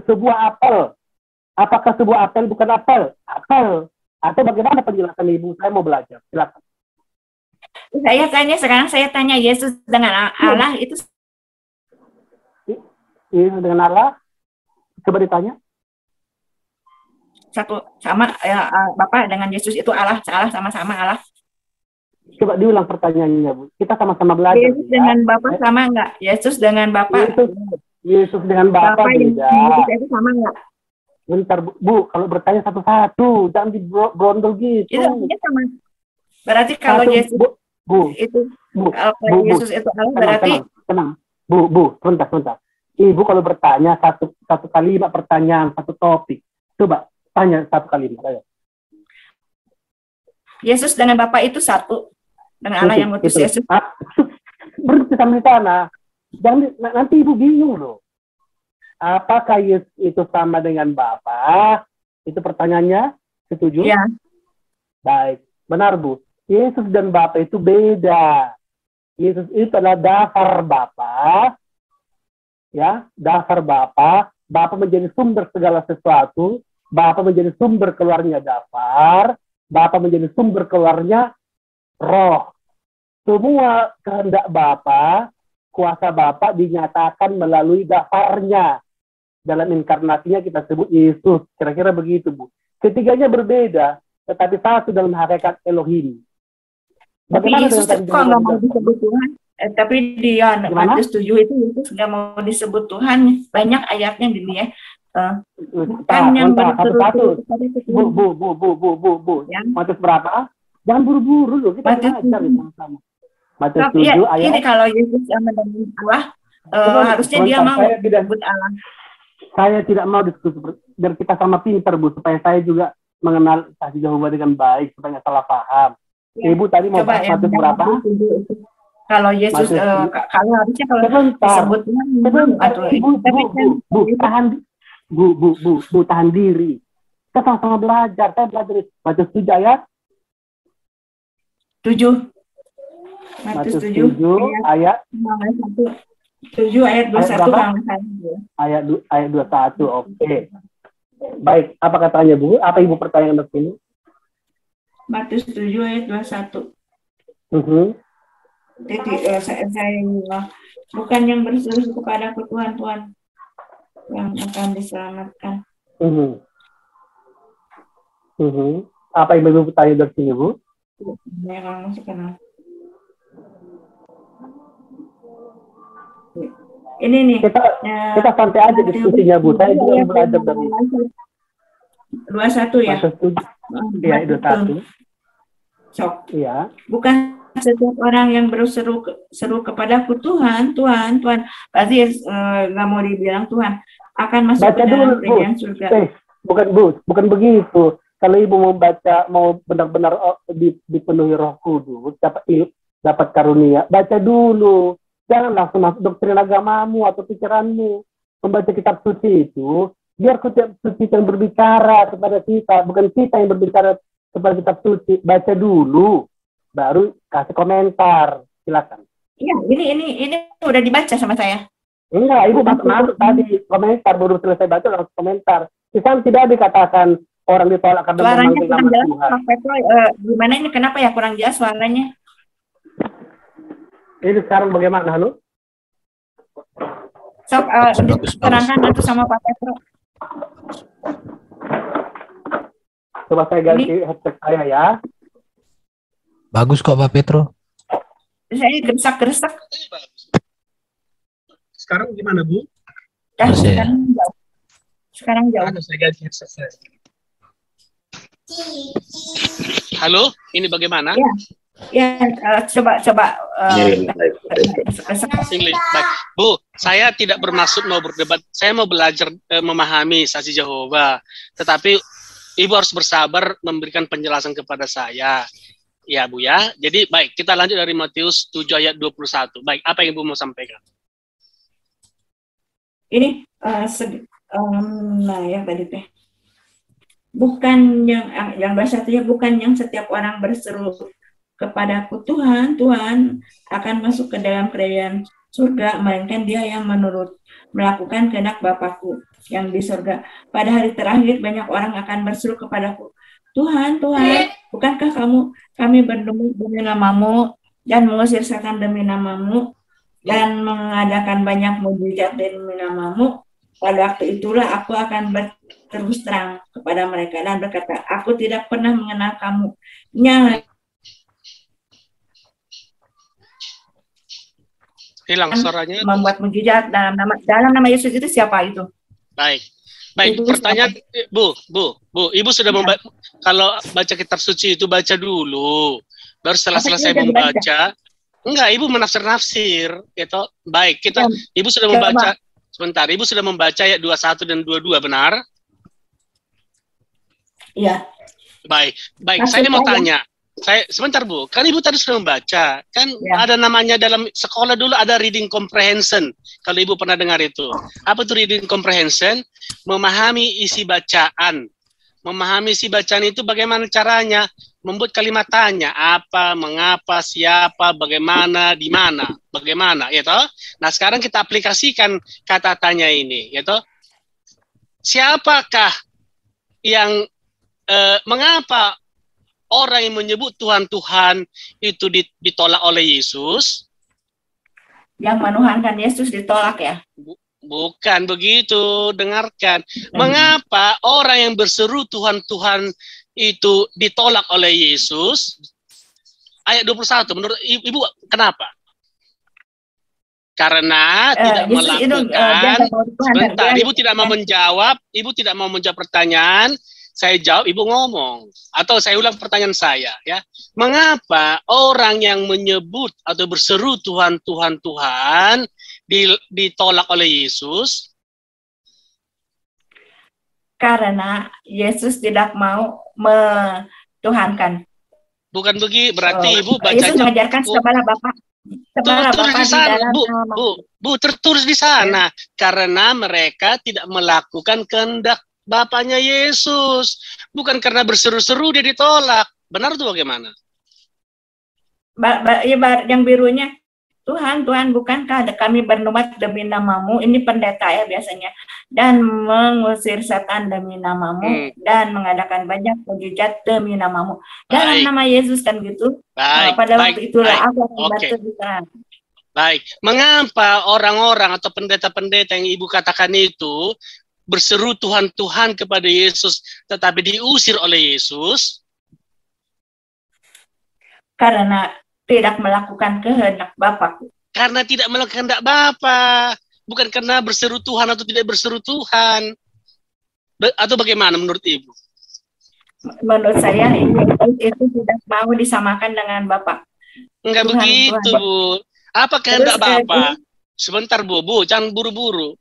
Sebuah apel. Apakah sebuah apel bukan apel? Apel. Atau bagaimana penjelasan Ibu? Saya mau belajar. Silakan. Sekarang saya tanya Yesus dengan Allah itu Yesus dengan Allah, coba ditanya. Satu sama Bapak dengan Yesus itu Allah, sama-sama Allah. Coba diulang pertanyaannya, Bu. Kita sama-sama belajar. Yesus dengan Bapak sama enggak? Yesus dengan Bapak. Yesus dengan Bapak beda. Itu sama enggak? Bentar, Bu. Kalau bertanya satu-satu, jangan dibrondol gitu. Itu sama. Berarti kalau Yesus Yesus itu Allah berarti tenang. Bu, sebentar. Ibu kalau bertanya satu kalimat pertanyaan, satu topik. Coba tanya satu kalimat aja. Yesus dengan Bapa itu satu. Dengan Allah yang ngutus Yesus. Berhenti sampai di sana. Nanti Ibu bingung loh. Apakah Yesus itu sama dengan Bapa? Itu pertanyaannya. Setuju? Ya. Baik. Benar, Bu. Yesus dan Bapa itu beda. Yesus itu adalah dasar Bapa. Ya, dasar Bapa. Bapa menjadi sumber segala sesuatu. Bapa menjadi sumber keluarnya dasar. Bapa menjadi sumber keluarnya roh. Semua kehendak Bapa, kuasa Bapa dinyatakan melalui dasarnya. dalam inkarnasinya kita sebut Yesus. Kira-kira begitu, Bu. Ketiganya berbeda, tetapi satu dalam hakikat Elohim. Bagaimana Yesus kok nggak mau disebut Tuhan? Tapi dia Matius 7 itu Yesus nggak mau disebut Tuhan. Banyak ayatnya di dia. Bukan yang satu-satu. Bu. Ya. Matius berapa? Jangan buru-buru loh, kita belajar sama-sama. Matius 7 ayat. Ini kalau Yesus yang mendengar Allah, harusnya dia mau disebut Allah. Saya tidak mau diskusi biar kita sama pintar, Bu, supaya saya juga mengenal saksi Jehovah dengan baik supaya nggak salah paham. Ya. Ibu tadi mau bahas Matius berapa? Kalau Yesus kalau harusnya kalau disebut atau Bu, tahan diri. Kita sama-sama belajar. Saya belajar Matius 7 ayat 7. Matius 7 ayat 7 ayat 21 ayat 21. Oke. Baik, apa katanya, Bu? Apa Ibu pertanyaan di sini? Matius 7 ayat 21. Jadi saya bukan yang berseru kepada Tuhan yang akan diselamatkan. Apa yang Ibu tanya dari sini, Bu? Memang masuk kenal. Ini nih. Kita santai aja diskusinya, Bu. Saya juga belajar dari 21 ya. Iya, 21. Sok. Iya. Bukan setiap orang yang berseru kepadaku Tuhan. Pasti nggak mau dibilang Tuhan akan masuk baca ke dalam dulu, kerajaan surga. Bukan begitu. Kalau Ibu mau benar-benar dipenuhi Roh Kudus, dapat karunia, baca dulu. Jangan langsung masuk doktrin agamamu atau pikiranmu. Membaca kitab suci itu, biar kitab suci yang berbicara kepada kita, bukan kita yang berbicara kepada kitab suci. Baca dulu, baru kasih komentar. Silakan. Iya, ini udah dibaca sama saya. Enggak, Ibu masuk tadi komentar, baru selesai baca langsung komentar. Misalnya tidak dikatakan orang ditolak karena memanggil nama Tuhan. Gimana ini? Kenapa ya kurang jelas suaranya? Ini sekarang bagaimana, Hanu? Sok, terangkan itu sama Pak Petro. Coba saya ganti headset saya ya. Bagus kok Pak Petro. Saya geresak-geresak. Sekarang gimana, Bu? Sekarang jauh. Saya ganti headset saya. Halo, ini bagaimana? Ya, coba. English, baik. Bu, saya tidak bermaksud mau berdebat. Saya mau belajar memahami saksi Jehovah. Tetapi Ibu harus bersabar memberikan penjelasan kepada saya. Ya, Bu ya. Jadi, baik, kita lanjut dari Matius 7 ayat 21. Baik, apa yang Ibu mau sampaikan? Ini, yang tadi teh. Bukan yang bahasa saya, bukan yang setiap orang berseru kepadaku Tuhan akan masuk ke dalam kerajaan surga, melainkan dia yang melakukan kehendak Bapakku yang di surga. Pada hari terakhir banyak orang akan berseru kepadaku, Tuhan, bukankah kami bertemu demi namamu dan mengusir setan demi namamu dan mengadakan banyak mukjizat demi namamu? Pada waktu itulah aku akan berterus terang kepada mereka dan berkata, aku tidak pernah mengenal kamu. Hilang suaranya. Membuat mukjizat dalam nama Yesus itu siapa itu? Baik. Pertanyaan Bu, Ibu sudah membaca. Kalau baca kitab suci itu baca dulu. Baru setelah selesai membaca. Enggak, Ibu menafsir-nafsir, gitu. Baik, Ibu sudah membaca. Sebentar, Ibu sudah membaca ayat 21 dan 22, benar? Iya. Baik. Saya mau tanya. Sebentar Bu, kan Ibu tadi sudah membaca, kan ada namanya dalam sekolah dulu ada reading comprehension, kalau Ibu pernah dengar itu. Apa itu reading comprehension? Memahami isi bacaan. Memahami isi bacaan itu bagaimana caranya? Membuat kalimat tanya, apa, mengapa, siapa, bagaimana, di mana, bagaimana, gitu. Nah sekarang kita aplikasikan kata tanya ini, gitu. Siapakah yang, mengapa orang yang menyebut Tuhan itu ditolak oleh Yesus? Yang menuhankan Yesus ditolak ya? Bukan begitu, dengarkan. Mengapa orang yang berseru Tuhan, Tuhan itu ditolak oleh Yesus? Ayat 21, menurut Ibu kenapa? Karena tidak melakukan, sebentar, Ibu tidak mau menjawab, Ibu tidak mau menjawab pertanyaan, saya jawab, Ibu ngomong. Atau saya ulang pertanyaan saya, ya. Mengapa orang yang menyebut atau berseru Tuhan, Tuhan, Tuhan ditolak oleh Yesus? Karena Yesus tidak mau metuhankan. Bukan begitu, berarti Ibu baca. Yesus mengajarkan kepada Bapak. Tertulis di sana, Bu, tertulis di sana. Karena mereka tidak melakukan kehendak Bapaknya Yesus. Bukan karena berseru-seru dia ditolak. Benar tuh bagaimana? Yang birunya, Tuhan, Tuhan, bukankah kami bernubuat demi namamu? Ini pendeta ya biasanya. Dan mengusir setan demi namamu. Dan mengadakan banyak mujizat demi namamu. Dalam nama Yesus kan gitu. Pada waktu itulah aku akan bantu di sana. Baik. Mengapa orang-orang atau pendeta-pendeta yang Ibu katakan itu berseru Tuhan, Tuhan kepada Yesus tetapi diusir oleh Yesus? Karena tidak melakukan kehendak Bapa. Karena tidak melakukan kehendak Bapa, bukan karena berseru Tuhan atau tidak berseru Tuhan. Atau bagaimana menurut Ibu? Menurut saya itu tidak mau disamakan dengan Bapa. Enggak Tuhan, begitu, Tuhan. Bu. Apa kehendak Bapa? Sebentar, Bu, jangan buru-buru.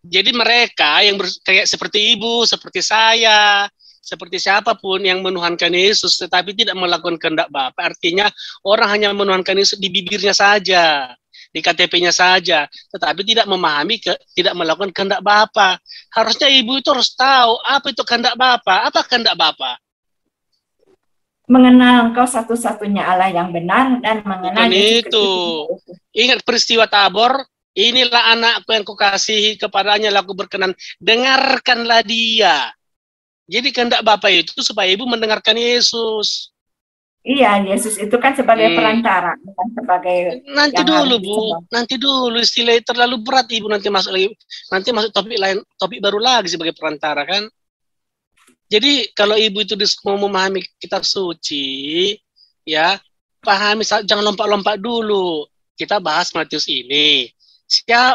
Jadi mereka yang kayak seperti Ibu, seperti saya, seperti siapapun yang menuhankan Yesus tetapi tidak melakukan kehendak Bapa, artinya orang hanya menuhankan Yesus di bibirnya saja, di KTP-nya saja, tetapi tidak memahami, tidak melakukan kehendak Bapa. Harusnya Ibu itu harus tahu apa itu kehendak Bapa. Apa kehendak Bapa? Mengenal Engkau satu-satunya Allah yang benar dan mengenal Yesus itu. Ingat peristiwa Tabor. Inilah anakku yang kukasihi, kepadanya laku berkenan, dengarkanlah dia. Jadi kehendak Bapa itu supaya Ibu mendengarkan Yesus. Iya, Yesus itu kan sebagai perantara, bukan sebagai. Nanti dulu, Bu. Nanti dulu, istilah terlalu berat Ibu nanti masuk lagi. Nanti masuk topik lain, topik baru lagi sebagai perantara kan. Jadi kalau Ibu itu mau memahami kitab suci, ya, pahami, jangan lompat-lompat dulu. Kita bahas Matius ini.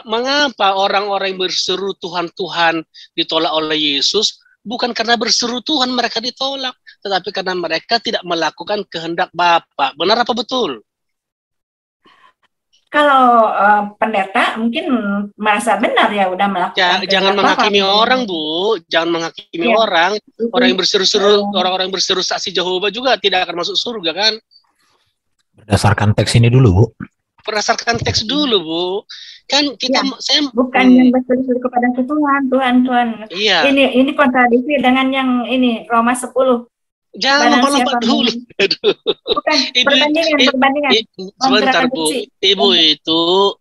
Mengapa orang-orang yang berseru Tuhan, Tuhan ditolak oleh Yesus? Bukan karena berseru Tuhan mereka ditolak, tetapi karena mereka tidak melakukan kehendak Bapa. Benar apa betul? Kalau pendeta mungkin merasa benar ya udah melakukan. Jangan menghakimi orang, Bu. Jangan menghakimi orang. Orang yang berseru-seru, orang-orang yang berseru saksi Jehovah juga tidak akan masuk surga kan? Berdasarkan teks ini dulu, Bu. Berdasarkan teks dulu, Bu. Kan kita saya bukan yang berseru kepada Tuhan. Iya. Ini kontradiksi dengan yang ini Roma 10. Jangan lompat-lompat dulu. Bukan perbandingan. Sebentar, Bu.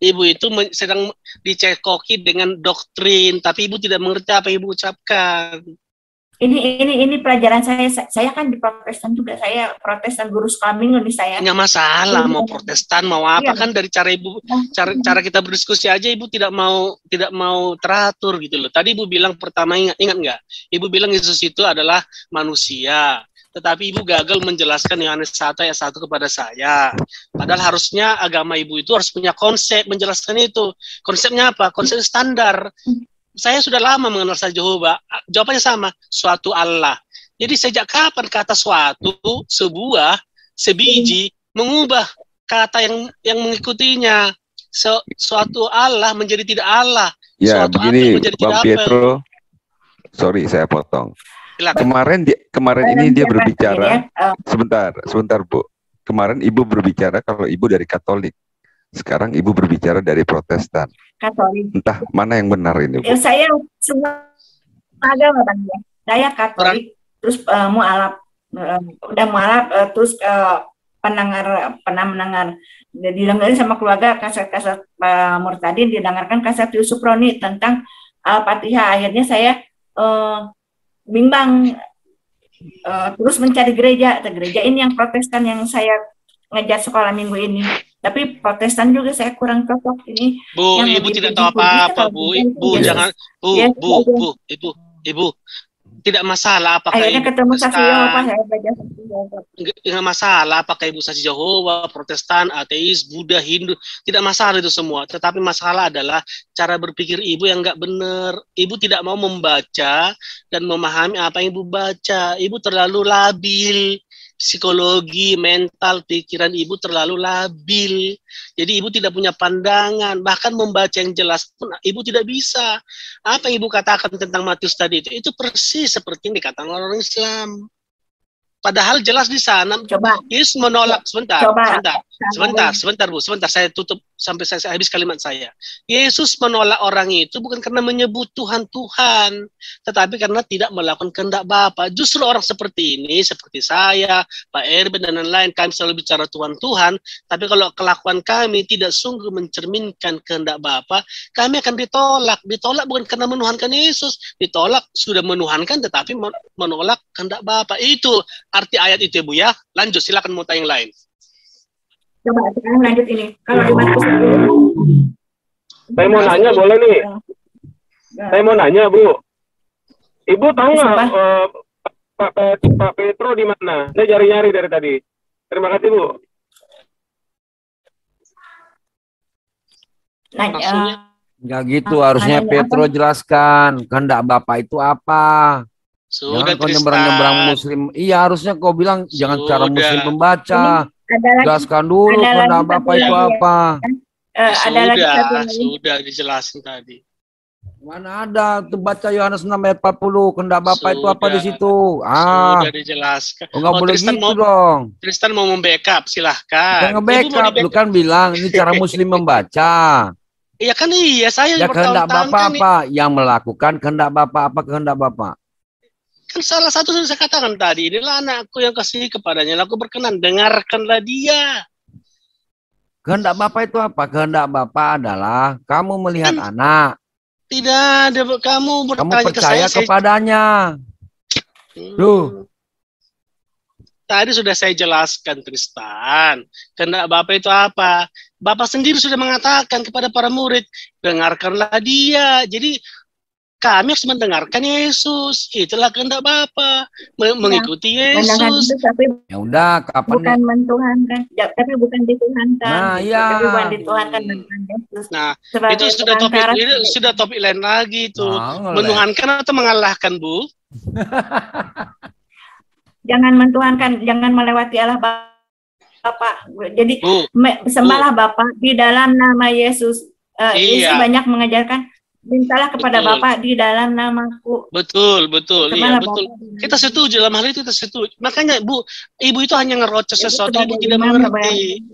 Ibu itu sedang dicekoki dengan doktrin, tapi Ibu tidak mengerti apa Ibu ucapkan. Ini pelajaran saya. Saya kan di Protestan juga. Saya Protestan, guru sekolah minggu nih saya. Nggak masalah mau Protestan mau apa kan dari cara Ibu cara kita berdiskusi aja Ibu tidak mau teratur gitu loh. Tadi Ibu bilang pertama ingat nggak? Ibu bilang Yesus itu adalah manusia. Tetapi Ibu gagal menjelaskan Yohanes 1 ayat 1 kepada saya. Padahal harusnya agama Ibu itu harus punya konsep menjelaskan itu. Konsepnya apa? Konsep standar. Saya sudah lama mengenal saja Jehovah. Jawabannya sama, suatu Allah. Jadi sejak kapan kata suatu, sebuah, sebiji, mengubah kata yang mengikutinya. Suatu Allah menjadi tidak Allah. Ya, suatu begini Bang Pietro. Sorry, saya potong. Silakan. Kemarin ini dia berbicara. Sebentar Bu. Kemarin Ibu berbicara kalau Ibu dari Katolik. Sekarang Ibu berbicara dari Protestan. Katolik. Entah mana yang benar ini, Bu. Saya semua agama Bang ya. Saya Katolik, terus mualaf, udah mualaf, terus pernah mendengar didengarin sama keluarga kaset-kaset Murtadin, didengarkan kaset Yusuf Roni tentang Al-Fatihah. Akhirnya saya bimbang, terus mencari gereja ini yang Protestan yang saya ngajar sekolah minggu ini. Tapi Protestan juga saya kurang cocok ini. Bu, Ibu tidak tahu apa-apa, Bu. Ibu jangan, Ibu. Tidak masalah apakah Ibu ketemu saksi Yehova, saya baca saksi Yehova. Enggak masalah apakah Ibu saksi Yehova, Protestan, ateis, Buddha, Hindu, tidak masalah itu semua. Tetapi masalah adalah cara berpikir Ibu yang enggak benar. Ibu tidak mau membaca dan memahami apa yang Ibu baca. Ibu terlalu labil. Psikologi, mental, pikiran Ibu terlalu labil. Jadi Ibu tidak punya pandangan, bahkan membaca yang jelas pun Ibu tidak bisa. Apa yang Ibu katakan tentang Matius tadi itu persis seperti yang dikatakan orang Islam. Padahal jelas di sana. Coba. Yesus menolak sebentar, Bu, sebentar saya tutup sampai saya habis kalimat saya. Yesus menolak orang itu bukan karena menyebut Tuhan, tetapi karena tidak melakukan kehendak Bapa. Justru orang seperti ini, seperti saya, Pak Erben dan lain-lain, kami selalu bicara Tuhan, tapi kalau kelakuan kami tidak sungguh mencerminkan kehendak Bapa, kami akan ditolak. Ditolak bukan karena menuhankan Yesus, ditolak sudah menuhankan tetapi menolak kehendak Bapa. Itu arti ayat itu, Bu ya. Lanjut, silakan mau tanya yang lain. Coba sekarang lanjut ini. Kalau di Markus saya mau nanya, boleh nih? Saya mau nanya, Bu. Ibu tahu nggak Pak Petro di mana? Saya nyari-nyari dari tadi. Terima kasih, Bu. Nggak gitu, harusnya Petro jelaskan kehendak Bapak itu apa. Sudah, jangan kau nyebrang-nyebrang Muslim. Iya, harusnya kau bilang jangan cara Muslim membaca. Jelaskan dulu kehendak Bapak itu apa. Sudah dijelasin tadi. Mana ada tuh, baca Yohanes 6 ayat 40, kehendak Bapak itu apa di situ? Sudah dijelaskan. Enggak boleh Tristan gitu dong. Tristan mau membackup, silahkan. Jangan backup, lu kan bilang ini cara Muslim membaca. Iya kan, iya saya ya, kehendak Bapak apa? Yang melakukan kehendak Bapak apa kehendak Bapak? Kan salah satu sudah saya katakan tadi, inilah anakku yang kasih kepadanya, aku berkenan, dengarkanlah dia. Kehendak Bapak itu apa? Kehendak Bapak adalah kamu melihat anak. Tidak ada, kamu bertanya percaya ke saya, kepadanya. Duh. Tadi sudah saya jelaskan, Tristan. Kehendak Bapak itu apa? Bapak sendiri sudah mengatakan kepada para murid, dengarkanlah dia. Jadi kami harus mendengarkan Yesus. Itulah kehendak Bapa, mengikuti Yesus. Ya udah, kapan? Bukan mentuhankan, tapi bukan dituhankan. Nah, ya. Tapi bukan dituhankan dengan Yesus. Nah, itu sudah topik lain lagi itu. Menuhankan atau mengalahkan, Bu? Jangan mentuhankan, jangan melewati Allah Bapa. Jadi sembahlah Bapa di dalam nama Yesus. Yesus banyak mengajarkan, mintalah kepada Bapa di dalam namaku. Betul. Iya, betul. Kita setuju dalam hal itu, kita setuju. Makanya Ibu itu hanya ngerocos sesuatu, Ibu tidak mengerti.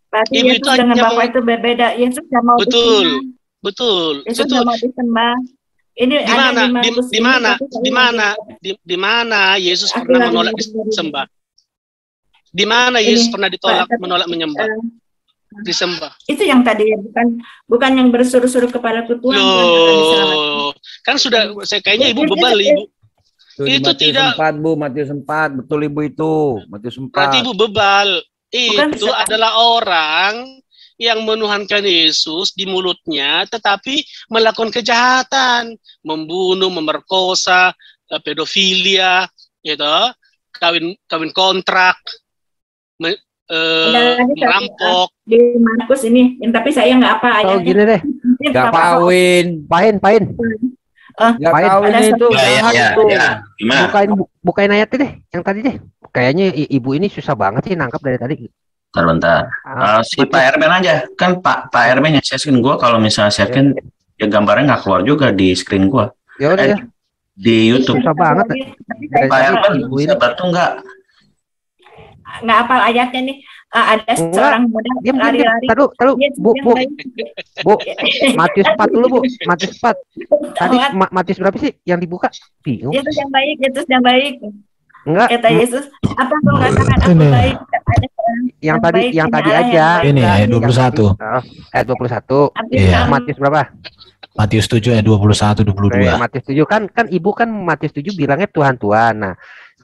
Berarti Yesus dengan Bapa itu berbeda. Yesus tidak mau betul. Yesus tidak mau disembah. Ini di mana Yesus pernah menolak disembah? Di mana Yesus pernah ditolak menolak menyembah? Disembah. Itu yang tadi, bukan yang bersuruh-suruh kepada Tuhan. Kan sudah, saya kayaknya Ibu bebal, Ibu. Itu tidak. Matius 4, betul Ibu itu. Matius 4. Berarti Ibu bebal. Itu adalah orang yang menuhankan Yesus di mulutnya, tetapi melakukan kejahatan, membunuh, memerkosa, pedofilia, gitu, kawin kontrak, merampok. Di Markus ini, tapi saya nggak apa aja. Gini deh, nggak kawin, pahin. Nggak kawin itu, bukain ayatnya deh, yang tadi deh. Kayaknya ibu ini susah banget sih nangkap dari tadi. Bentar. Si Pak Erben aja, kan Pak Erben yang share screen gua, kalau misalnya share screen, ya gambarnya nggak keluar juga di screen gua. Ya udah ya. Di YouTube. Susah banget. Pak Erben bisa bantu nggak? Nggak hafal ayatnya nih. Ada seorang muda lari-lari. Taruh, Bu. Matius 4 dulu, Bu. Matius 4. Tadi Matius berapa sih yang dibuka? Bingung. Yesus yang baik. Enggak. Kata Yesus, apa kau katakan aku baik? Yang tadi aja. Ini ayat 21. Ayat 21. Iya. Matius berapa? Matius 7 ayat 21 22. Matius 7 kan Ibu kan Matius 7 bilangnya Tuhan. Nah,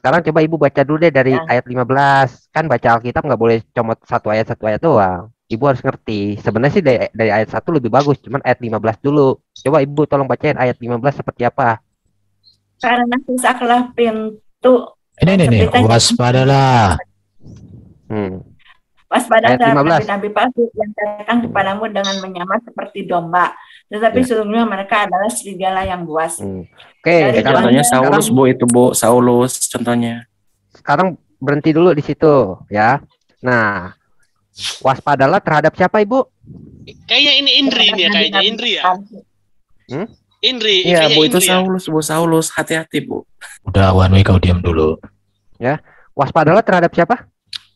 Sekarang coba Ibu baca dulu deh dari ayat 15. Kan baca Alkitab nggak boleh comot satu ayat doang. Ibu harus ngerti. Sebenarnya sih dari ayat 1 lebih bagus, cuman ayat 15 dulu. Coba Ibu tolong bacain ayat 15 seperti apa. Karena sesaklah pintu. Ini waspadalah. Waspada terhadap nabi-nabi palsu yang datang kepadamu dengan menyamar seperti domba, tetapi sesungguhnya mereka adalah serigala yang buas. Oke, contohnya Saulus, Bu, itu Bu, Saulus contohnya. Sekarang berhenti dulu di situ, ya. Nah, waspadalah terhadap siapa, Ibu? Kayaknya ini Indri nih, kayaknya Indri ya. Indri, iya Bu, itu Indri, Saulus, Bu, Saulus, hati-hati Bu. Udah, one way kau diam dulu. Ya, waspadalah terhadap siapa?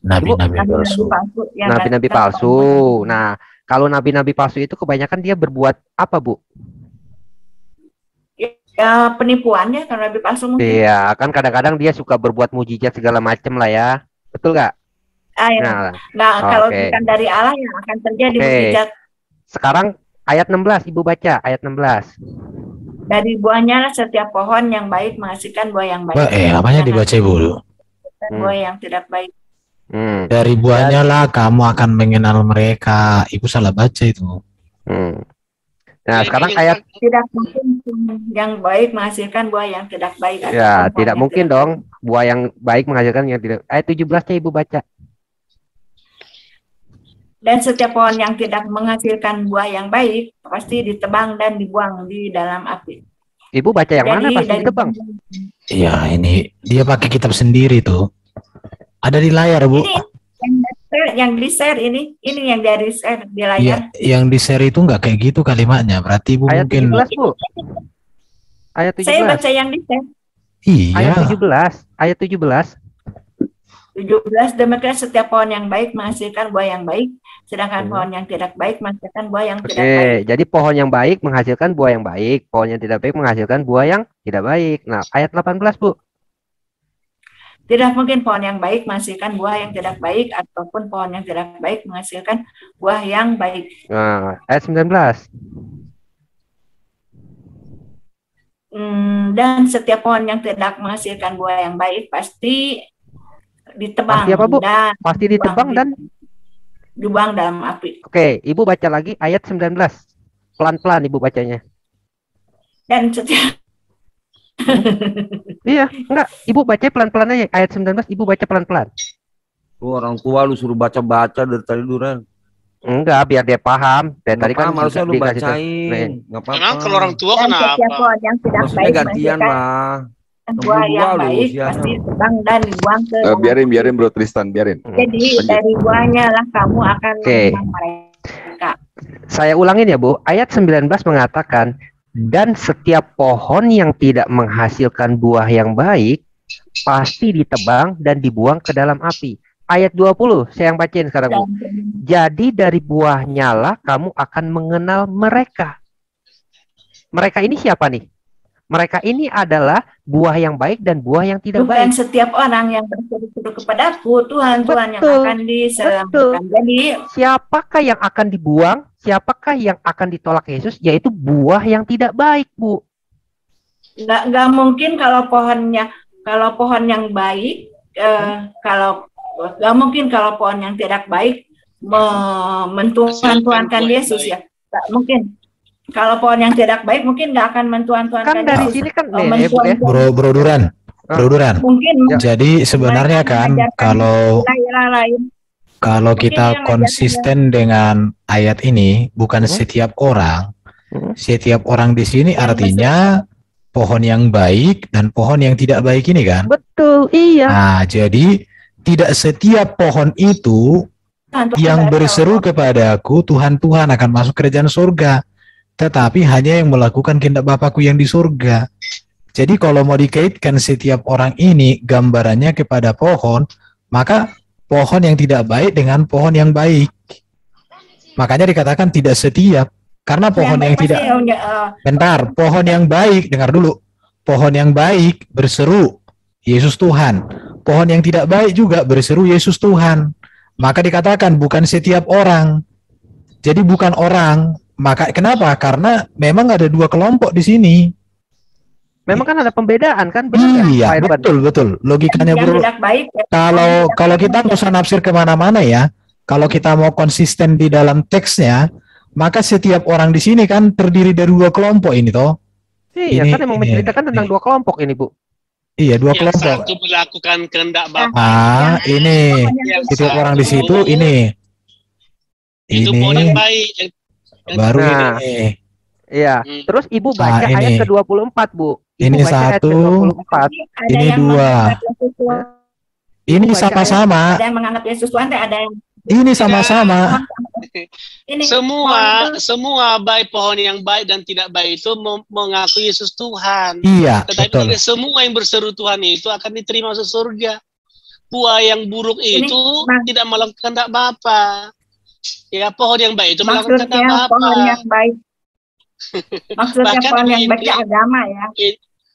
Nabi-nabi palsu. Nabi-nabi palsu. Nah, kalau nabi-nabi palsu itu kebanyakan dia berbuat apa, Bu? Ya, penipuannya karena nabi palsu mungkin. Iya, kan kadang-kadang dia suka berbuat mujizat segala macam lah ya. Betul nggak? Ya. Nah, kalau bukan dari Allah yang akan terjadi mujizat. Sekarang ayat 16, Ibu baca ayat 16. Dari buahnya lah setiap pohon yang baik menghasilkan buah yang baik. Apanya dibaca Ibu? Buah yang tidak baik. Dari buahnya lah kamu akan mengenal mereka. Ibu salah baca itu. Nah, sekarang ayat tidak mungkin yang baik menghasilkan buah yang tidak baik. Ya, tidak mungkin dong buah yang baik menghasilkan yang tidak. Ayat 17-nya Ibu baca. Dan setiap pohon yang tidak menghasilkan buah yang baik pasti ditebang dan dibuang di dalam api. Ibu baca yang mana pasti ditebang? Iya, ini dia pakai kitab sendiri tuh. Ada di layar, Bu. Ini yang di-share ini yang dari share di layar. Iya, yang di-share itu enggak kayak gitu kalimatnya. Berarti Ibu ayat mungkin 17, Bu. Ayat 17. Saya baca yang di-share. Iya. Ayat 17. Ayat 17. 17, demikian setiap pohon yang baik menghasilkan buah yang baik, sedangkan pohon yang tidak baik menghasilkan buah yang tidak baik. Jadi pohon yang baik menghasilkan buah yang baik, pohon yang tidak baik menghasilkan buah yang tidak baik. Nah, ayat 18, Bu. Tidak mungkin pohon yang baik menghasilkan buah yang tidak baik, ataupun pohon yang tidak baik menghasilkan buah yang baik. Nah, ayat 19. Dan setiap pohon yang tidak menghasilkan buah yang baik pasti ditebang. Pasti apa, Bu? Dan pasti ditebang dan dibuang dalam api. Oke, Ibu baca lagi ayat 19. Pelan-pelan Ibu bacanya. Dan setiap Iya, enggak. Ibu baca pelan-pelan aja. Ayat 19 Ibu baca pelan-pelan. Lu orang tua lu suruh baca-baca dari tadi Duran. Enggak, biar dia paham. Dan tadi kan harusnya lu bacain. Enggak apa-apa. Emang kalau orang tua kenapa? Yang tidak baik gantian lah. Buah yang baik pasti ditebang dan dibuang ke biarin Bro Tristan, biarin. Jadi dari buahnya lah kamu akan mengenal mereka. Saya ulangin ya, Bu. Ayat 19 mengatakan, dan setiap pohon yang tidak menghasilkan buah yang baik pasti ditebang dan dibuang ke dalam api. Ayat 20 saya yang bacain sekarang, Bu. Jadi dari buahnya lah kamu akan mengenal mereka. Mereka ini siapa nih? Mereka ini adalah buah yang baik dan buah yang tidak baik. Bukan setiap orang yang berseru-seru kepadaku, Tuhan yang akan diselamatkan. Jadi siapakah yang akan dibuang? Siapakah yang akan ditolak Yesus? Yaitu buah yang tidak baik, Bu. Nggak mungkin kalau pohon yang baik, nggak mungkin kalau pohon yang tidak baik mentuhan-tuhankan Yesus ya. Nggak mungkin. Kalau pohon yang tidak baik mungkin nggak akan mentuhan-tuhankan. Kan dari sini kan Bro Duran. Mungkin. Jadi sebenarnya kan kalau kita konsisten dengan ayat ini, bukan setiap orang di sini artinya pohon yang baik dan pohon yang tidak baik ini kan? Betul, iya. Nah, jadi tidak setiap pohon itu yang berseru kepadaku, Tuhan akan masuk kerajaan surga. Tetapi hanya yang melakukan kehendak Bapakku yang di surga. Jadi kalau mau dikaitkan setiap orang ini gambarannya kepada pohon, maka pohon yang tidak baik dengan pohon yang baik. Makanya dikatakan tidak setiap. Karena pohon yang tidak... Bentar, pohon yang baik, dengar dulu. Pohon yang baik berseru, Yesus Tuhan. Pohon yang tidak baik juga berseru, Yesus Tuhan. Maka dikatakan bukan setiap orang. Jadi bukan orang. Maka kenapa? Karena memang ada dua kelompok di sini. Memang kan ada pembedaan kan? Iya, betul. Logikanya bro. Kalau kita nggak usah nafsir kemana-mana ya. Kalau kita mau konsisten di dalam teksnya, maka setiap orang di sini kan terdiri dari dua kelompok ini toh. Iya, kan emang menceritakan tentang dua kelompok ini, Bu. Iya, dua kelompok. Satu melakukan kehendak Bapa. Ini setiap orang di situ ini. Itu pohon yang baik. Baru ini. Iya. Terus Ibu baca ayat ke-24, Bu. Ini satu, ini dua. Ini sama-sama. Ada yang menganggap Yesus Tuhan, ada yang ini sama-sama. Semua baik pohon yang baik dan tidak baik itu mengaku Yesus Tuhan. Iya, tetapi semua yang berseru Tuhan itu akan diterima masuk surga. Buah yang buruk itu tidak melakukan kehendak Bapa. Ya, pohon yang baik itu melakukan kehendak Bapa. Pohon yang baik. Maksudnya pohon yang baik agama ya.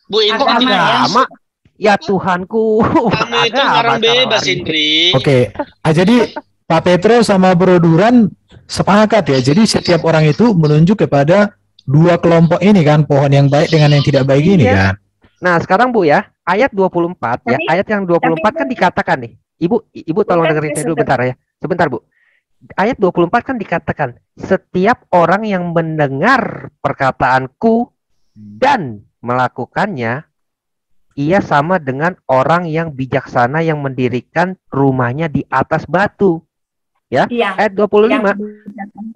Bu Indri agama. Ya Tuhanku. Kami itu orang bebas, Indri. Oke. Jadi Pak Petro sama Bro Duran sepakat ya. Jadi setiap orang itu menunjuk kepada dua kelompok ini kan, pohon yang baik dengan yang tidak baik ini kan. Nah, sekarang Bu ya, ayat 24 ya, ayat yang 24 kan dikatakan nih. Ibu tolong dengerin saya dulu bentar ya. Sebentar, Bu. Ayat 24 kan dikatakan, setiap orang yang mendengar perkataanku dan melakukannya, ia sama dengan orang yang bijaksana yang mendirikan rumahnya di atas batu. Ya, ayat 25.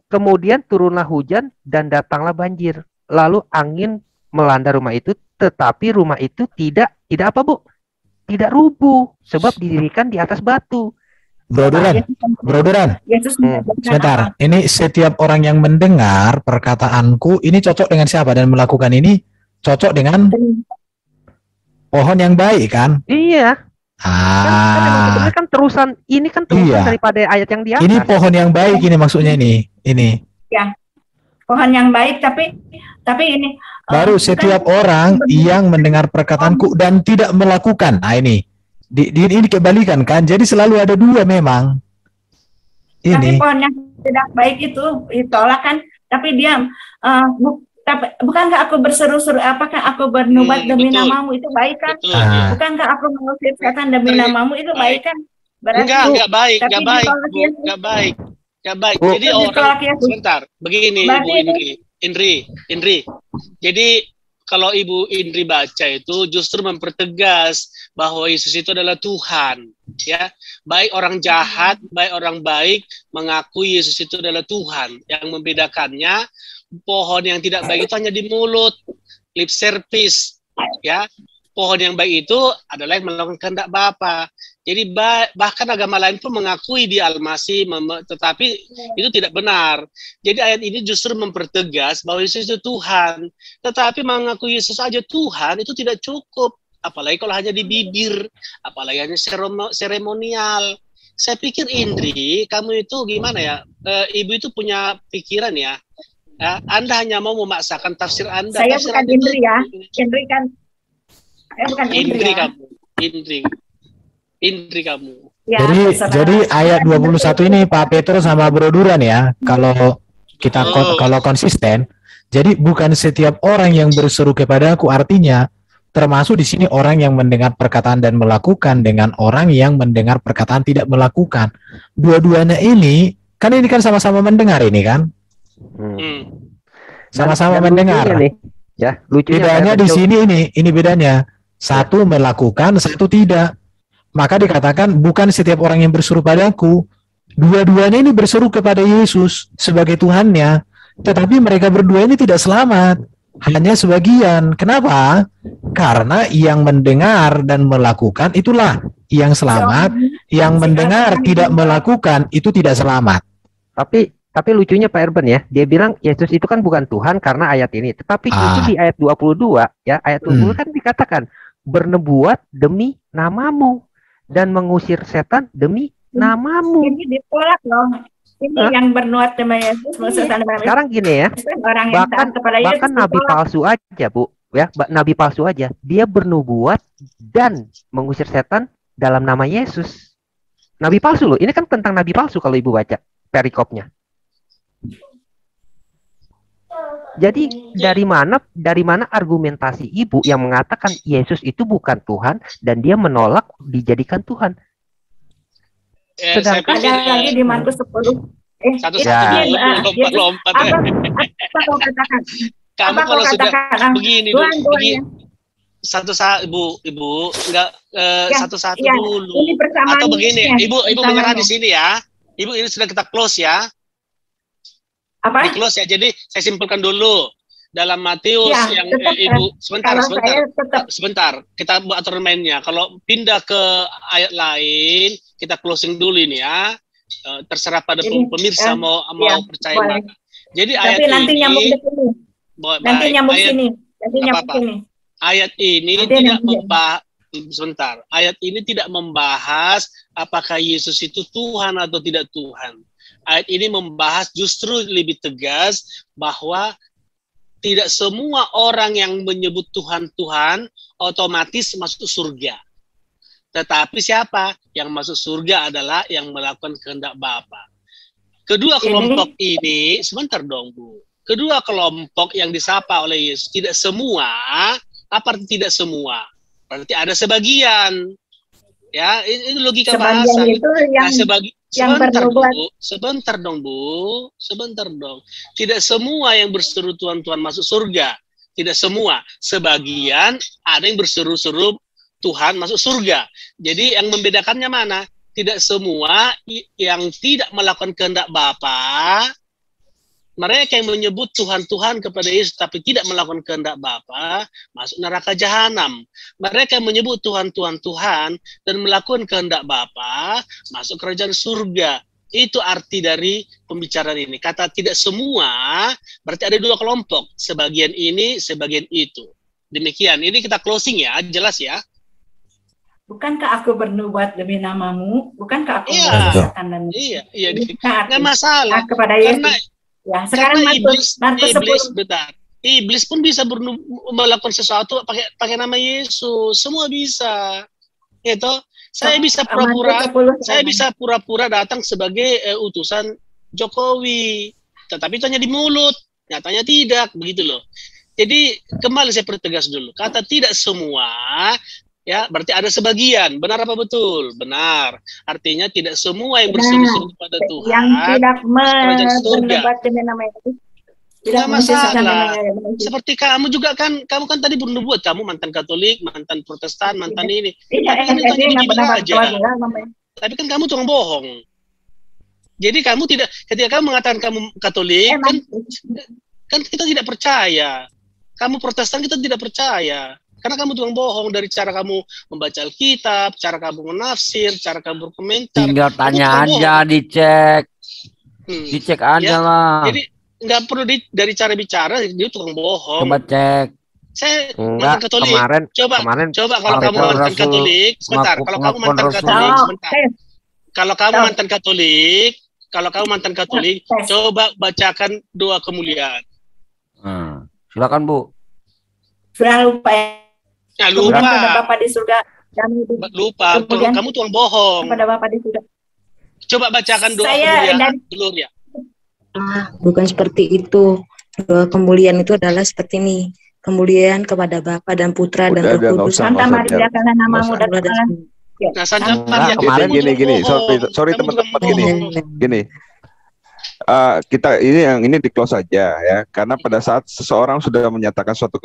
Kemudian turunlah hujan dan datanglah banjir. Lalu angin melanda rumah itu, tetapi rumah itu tidak apa, Bu? Tidak rubuh, sebab didirikan di atas batu. Bro Duran. Sebentar. Ini setiap orang yang mendengar perkataanku, ini cocok dengan siapa dan melakukan ini cocok dengan pohon yang baik kan? Iya. Kan terusan daripada ayat yang di atas. Ini pohon yang baik ini maksudnya ini. Ya. Pohon yang baik tapi ini baru setiap orang yang mendengar perkataanku dan tidak melakukan. Nah ini kebalikan kan? Jadi selalu ada dua memang. Ini. Tapi pohon yang tidak baik itu ditolak kan? Tapi dia bukankah aku berseru-seru, apakah aku bernubuat demi namamu, itu baik kan? Bukankah aku mengusir setan demi namamu, itu baik kan? Berarti enggak baik. Jadi orang sebentar, begini Ibu Indri. Jadi kalau Ibu Indri baca itu justru mempertegas bahwa Yesus itu adalah Tuhan, ya. Baik orang jahat, baik orang baik mengakui Yesus itu adalah Tuhan. Yang membedakannya pohon yang tidak baik itu hanya di mulut, lip service, ya. Pohon yang baik itu adalah yang melakukan kehendak Bapa. Jadi bahkan agama lain pun mengakui dia Al-Masih, tetapi itu tidak benar. Jadi ayat ini justru mempertegas bahwa Yesus itu Tuhan. Tetapi mengakui Yesus saja Tuhan itu tidak cukup. Apalagi kalau hanya di bibir, apalagi hanya seremonial. Saya pikir Indri, kamu itu gimana ya? Ibu itu punya pikiran ya. Anda hanya mau memaksakan tafsir Anda. Saya tafsir bukan Anda Indri ya. Indri kan. Saya bukan Indri ya. kamu. Indri kamu. Ya, jadi ayat 21 ini Pak Petro sama Bro Duran ya. Kalau kita kalau konsisten, jadi bukan setiap orang yang berseru kepadaku, artinya termasuk di sini orang yang mendengar perkataan dan melakukan dengan orang yang mendengar perkataan tidak melakukan. Dua-duanya ini kan sama-sama mendengar ini kan? Sama-sama mendengar. Ya, bedanya di sini ini bedanya. Satu melakukan, satu tidak. Maka dikatakan bukan setiap orang yang berseru padaku. Dua-duanya ini berseru kepada Yesus sebagai Tuhannya. Tetapi mereka berdua ini tidak selamat. Hanya sebagian. Kenapa? Karena yang mendengar dan melakukan itulah yang selamat. Yang mendengar tidak melakukan itu tidak selamat. Tapi lucunya Pak Erben ya, dia bilang Yesus itu kan bukan Tuhan karena ayat ini. Tetapi itu di ayat 22 ya, ayat 20 kan dikatakan bernubuat demi namamu dan mengusir setan demi namamu. Ini ditolak loh. Ini yang bernubuat demi Yesus, sekarang gini ya, bahkan nabi palsu aja Bu, ya nabi palsu aja, dia bernubuat dan mengusir setan dalam nama Yesus. Nabi palsu loh, ini kan tentang nabi palsu kalau Ibu baca perikopnya. Jadi dari mana argumentasi ibu yang mengatakan Yesus itu bukan Tuhan dan dia menolak dijadikan Tuhan? Sedangkan ada lagi di Markus 10. Lompat-lompat. Apa kau katakan? Kamu apa kalau sudah katakan? begini satu-satu ibu enggak satu-satu dulu. Atau begini, ibu menyerah di sini ya. Ibu, ini sudah kita close ya. Apa? Di close ya. Jadi saya simpulkan dulu. Dalam Matius yang ibu sebentar. Kita buat aturan mainnya. Kalau pindah ke ayat lain, kita closing dulu ini ya. Terserah pada pemirsa mau percaya mana. Jadi ayat ini nanti nyambung di sini. Nanti nyambung sini. Ayat ini tidak membahas sebentar. Ayat ini tidak membahas apakah Yesus itu Tuhan atau tidak Tuhan. Ayat ini membahas justru lebih tegas bahwa tidak semua orang yang menyebut Tuhan Tuhan otomatis masuk surga. Tetapi siapa yang masuk surga adalah yang melakukan kehendak Bapa. Kedua kelompok ini, sebentar dong Bu. Kedua kelompok yang disapa oleh Yesus, tidak semua, apa arti tidak semua? Berarti ada sebagian. Ya, ini logika bahasa. Itu yang, sebentar dong Bu. Tidak semua yang berseru Tuhan Tuhan masuk surga. Tidak semua. Sebagian ada yang berseru-seru Tuhan masuk surga. Jadi yang membedakannya mana? Tidak semua yang tidak melakukan kehendak Bapa, mereka yang menyebut Tuhan-Tuhan kepada Yesus tapi tidak melakukan kehendak Bapa, masuk neraka jahanam. Mereka yang menyebut Tuhan-Tuhan dan melakukan kehendak Bapa, masuk kerajaan surga. Itu arti dari pembicaraan ini. Kata tidak semua, berarti ada dua kelompok. Sebagian ini, sebagian itu. Demikian. Ini kita closing ya, jelas ya. Bukankah aku bernubuat demi namamu? Bukankah aku merasakan dan Iya. Nggak masalah. Kepada Yesus. Ya, sekarang Markus 10. Iblis pun bisa melakukan sesuatu pakai nama Yesus. Semua bisa. Itu. Saya bisa pura-pura datang sebagai utusan Jokowi. Tetapi itu hanya di mulut, nyatanya tidak, begitu loh. Jadi kembali saya pertegas dulu. Kata tidak semua, ya berarti ada sebagian. Benar apa betul? Benar. Artinya tidak semua yang berseru-seru kepada Tuhan yang tidak bernubuat demi nama Yesus. Tidak masalah. Seperti kamu juga kan, kamu kan tadi bernubuat, kamu mantan Katolik, mantan Protestan, mantan ini. Tapi kan kamu tukang bohong. Jadi kamu tidak, ketika kamu mengatakan kamu Katolik, kan kita tidak percaya. Kamu Protestan kita tidak percaya. Karena kamu tukang bohong dari cara kamu membaca Alkitab, cara kamu menafsir, cara kamu berkomentar. Tinggal tanya aja, dicek. Dicek aja lah. Jadi nggak perlu dari cara bicara, dia tukang bohong. Coba cek. Saya mantan Katolik. Coba kalau kamu mantan Katolik, sebentar. Kalau kamu mantan Katolik, sebentar. Kalau kamu mantan Katolik, coba bacakan doa kemuliaan. Silakan Bu. Sudah lupa ya. Lupa. Kepada Bapa di surga. Lupa. Kamu tukang bohong. Kepada Bapa di surga. Coba bacakan doa kemuliaan dulu ya. Bukan seperti itu. Doa kemuliaan itu adalah seperti ini. Kemuliaan kepada Bapa dan Putra dan Roh Kudus. Santa Maria, karena namamu datang. Santa Maria. Gini. Sorry teman-teman gini. Kita ini di close aja ya. Karena pada saat seseorang sudah menyatakan suatu